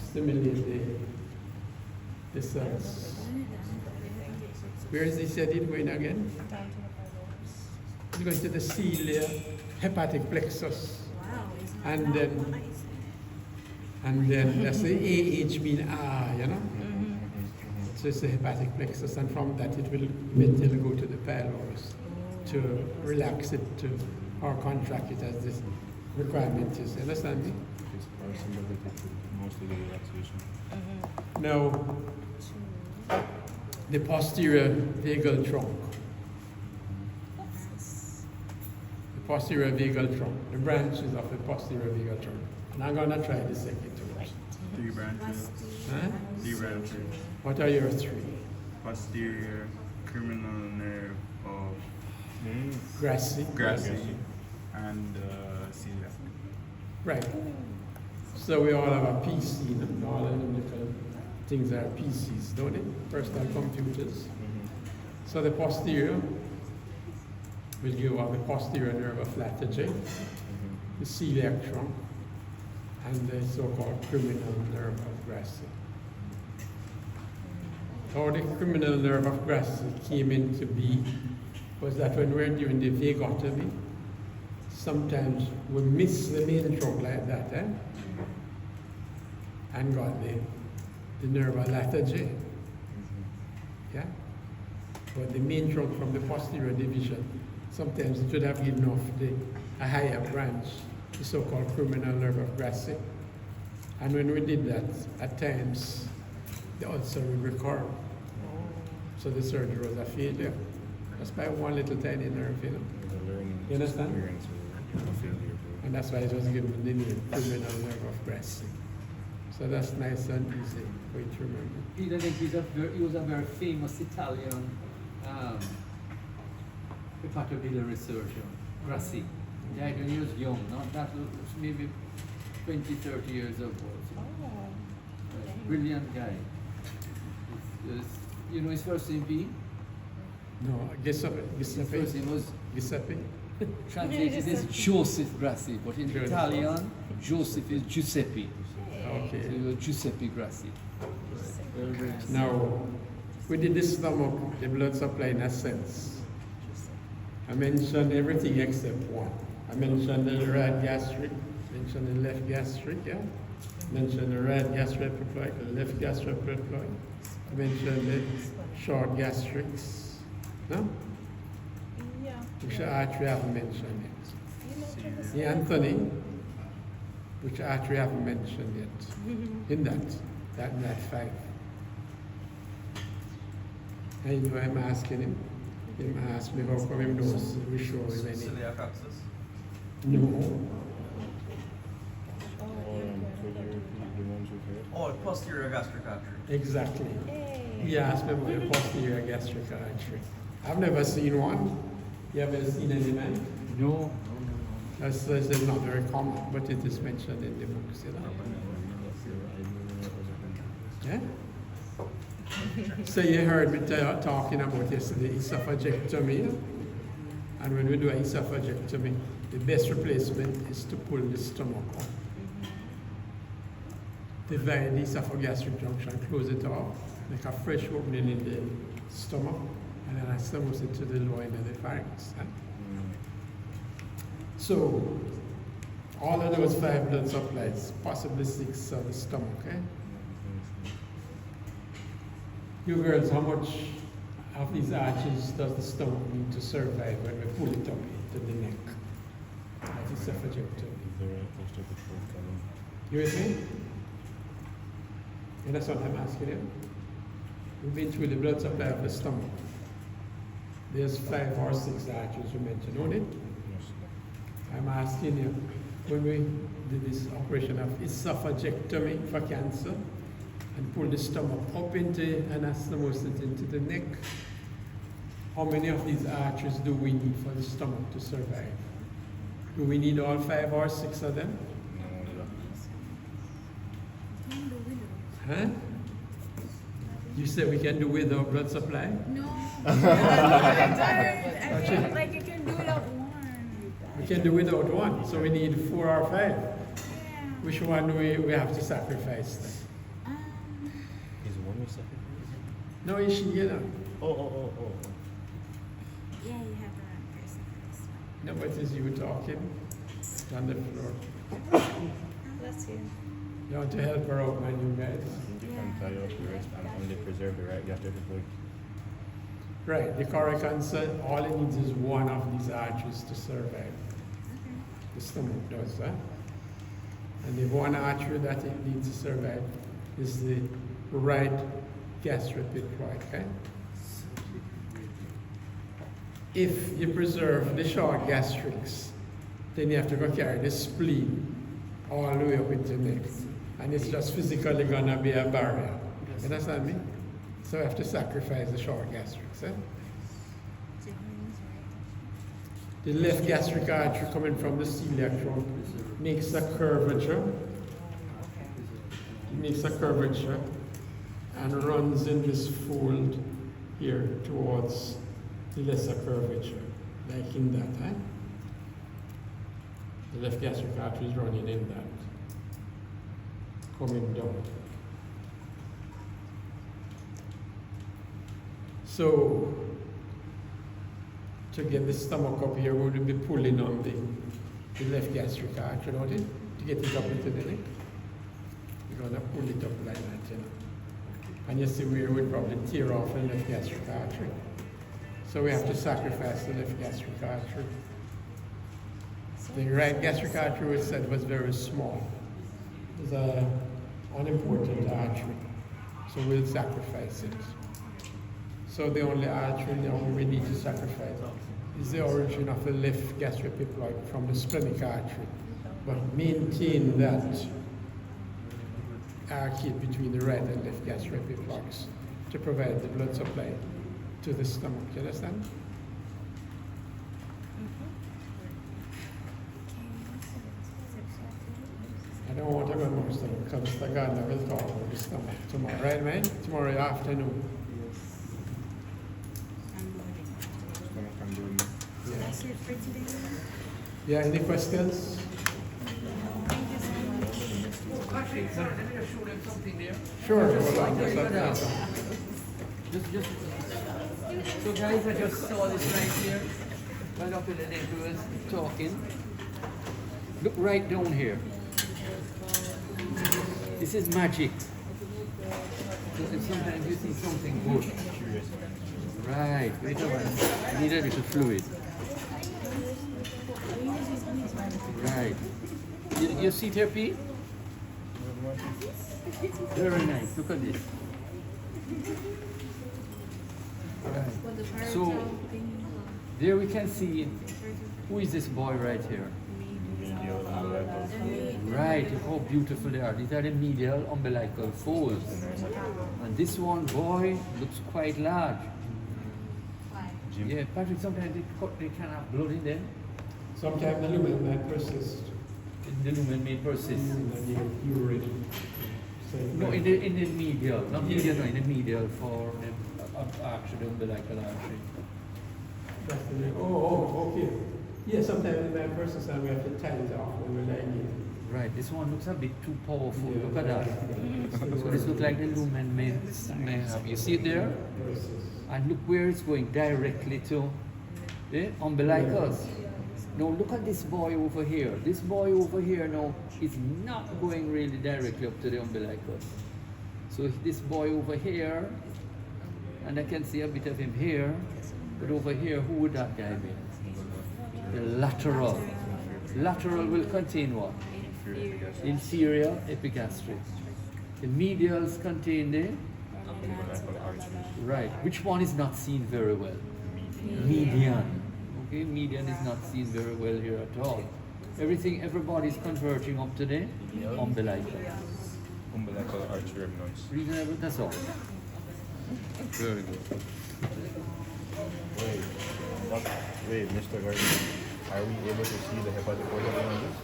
Stimulate the cells. Where is he said it going again? Down to the pylorus. It's going to the cilia, hepatic plexus. Wow, it's not And that then- nice. And then that's the AH mean ah, you know? So it's the hepatic plexus, and from that it will eventually go to the pylorus to relax it to or contract it as this requirement is. Understand me? It's parasympathetic with mostly the relaxation. Now, the posterior vagal trunk. The posterior vagal trunk, the branches of the posterior vagal trunk. And I'm going to try the second one. 3 branches. Huh? 3 branches. What are your three? Posterior criminal nerve of Grassy. Grassy and celiac. Right. So we all have a PC, all of them little things are PCs, don't they? Personal computers. So the posterior will give out the posterior nerve of Latarjet, the celiac trunk, and the so-called criminal nerve of Grassy. How the criminal nerve of Grassy came into being was that when we're doing the vagotomy, sometimes we miss the main trunk like that, and got the nerve of Latarjet. Yeah? But the main trunk from the posterior division, sometimes it would have given off a higher branch, the so-called criminal nerve of Grassy. And when we did that, at times, the ulcer would recur. So the surgery was a failure. Just by one little tiny nerve, you know. You understand? And that's why it was given the name criminal nerve of Grassy. So that's nice and easy for you to remember. He was a very famous Italian hepatobiliary surgeon, Grassi. He died when he was young, not that was maybe 20, 30 years old. Brilliant guy. You know his first name being? No, Giuseppe. His first name was Giuseppe. translated as Joseph Grassi, but in Joseph. Italian, Joseph is Giuseppe. Okay. So he was Giuseppe Grassi. Now, we did the stomach, the blood supply in a sense. I mentioned everything except one. I mentioned the right gastric, mentioned the left gastric, yeah? Mentioned the right gastric plymph, the left gastric plymph. I mentioned the short gastrics. No? Yeah. Which artery I haven't mentioned yet. The Anthony, which artery I haven't mentioned yet. In that 5. And you know I'm asking him. Him asked me how come him knows we show him any. Celiac axis. No. Oh, posterior gastric artery. Exactly. He asked me about the posterior gastric artery. I've never seen one. You ever seen any man? No. That's not very common, but it is mentioned in the books, you know. Yeah? So you heard me talking about yesterday esophagectomy. And when we do an esophagectomy, the best replacement is to pull the stomach up. Divide the esophageal junction, close it off, make a fresh opening in the stomach, and then anastomosis it to the lower end of the pharynx. So, all of those 5 blood supplies, possibly 6 of the stomach, You girls, how much of these arches does the stomach need to survive when we pull it up into the neck? That is esophagectomy. You with me? And that's what I'm asking you. We've been through the blood supply of the stomach. There's 5 or 6 arteries you mentioned, don't it? I'm asking you, when we did this operation of esophagectomy for cancer and pull the stomach up into anastomosis into the neck, how many of these arteries do we need for the stomach to survive? Do we need all 5 or 6 of them? Huh? You said we can do without blood supply? No. I feel like you can do without one. We can do without one, so we need 4 or 5. Yeah. Which one do we have to sacrifice then? Is one we sacrifice? No, you know. Oh. Yeah, you have the wrong person for this one. No, but as you were talking on the floor. Bless you. You want to help her out, man, you guys? You can tie up the rest and only preserve the right gastric fluid. Right, the coracan said all it needs is one of these arteries to survive. The stomach does that. And the one artery that it needs to survive is the right gastropicroid, okay? If you preserve the short gastrics, then you have to go carry the spleen all the way up into the neck. And it's just physically gonna be a barrier. You understand me? So we have to sacrifice the short gastrics. Eh? The left gastric artery coming from the celiac trunk makes a curvature. It makes a curvature and runs in this fold here towards the lesser curvature, like in that. Eh? The left gastric artery is running in that, coming down. So, to get the stomach up here, we will be pulling on the left gastric artery, don't it? To get it up into the neck. We're going to pull it up like that, you know. And you see where we'd probably tear off the left gastric artery. So we have to sacrifice the left gastric artery. The right gastric artery, we said, was very small. It's an unimportant artery. So we'll sacrifice it. So the only artery now we need to sacrifice is the origin of the left gastropiploid from the splenic artery, but maintain that arcade between the right and left gastropiploids to provide the blood supply to the stomach. You understand? I don't want to go more stomach because Mr. Gardner will talk about the stomach tomorrow, right, man? Tomorrow afternoon. That's it for today. Yeah, any questions? Actually, sir, let me just show them something there. Sure. Just Hold on, like just that. like So guys, I just saw this right here. Right up in the neck was talking. Look right down here. This is magic. Because sometimes you see something good. Right, wait a minute. I need a little fluid. Right. You see it here, Pete? Very nice. Look at this. Right. So there we can see who is this boy right here. Right, look how beautiful they are. These are the medial umbilical folds. And this one, boy, looks quite large. Yeah, Patrick, sometimes they can have blood in them. Sometimes the lumen may persist. The lumen may persist. And then you urine. So No, in the medial, not medial, no, in the medial for the actually umbilical artery. Oh, okay. Yeah, sometimes it may persist and we have to tie it off when we're laying it. Right, this one looks a bit too powerful. Yeah, Look at that. So this looks like the lumen may have. You see it there? And look where it's going, directly to the umbilicus. Now look at this boy over here. This boy over here now is not going really directly up to the umbilicus. So this boy over here, and I can see a bit of him here, but over here, who would that guy be? The lateral. Lateral will contain what? Inferior epigastric. The medials contain the right. Which one is not seen very well? Median. Okay, median is not seen very well here at all. Everybody is converging up to the umbilical. Umbilical artery noise. Reasonable, that's all. Very good. Wait, Mr. Gardner, are we able to see the hepatic organ on this?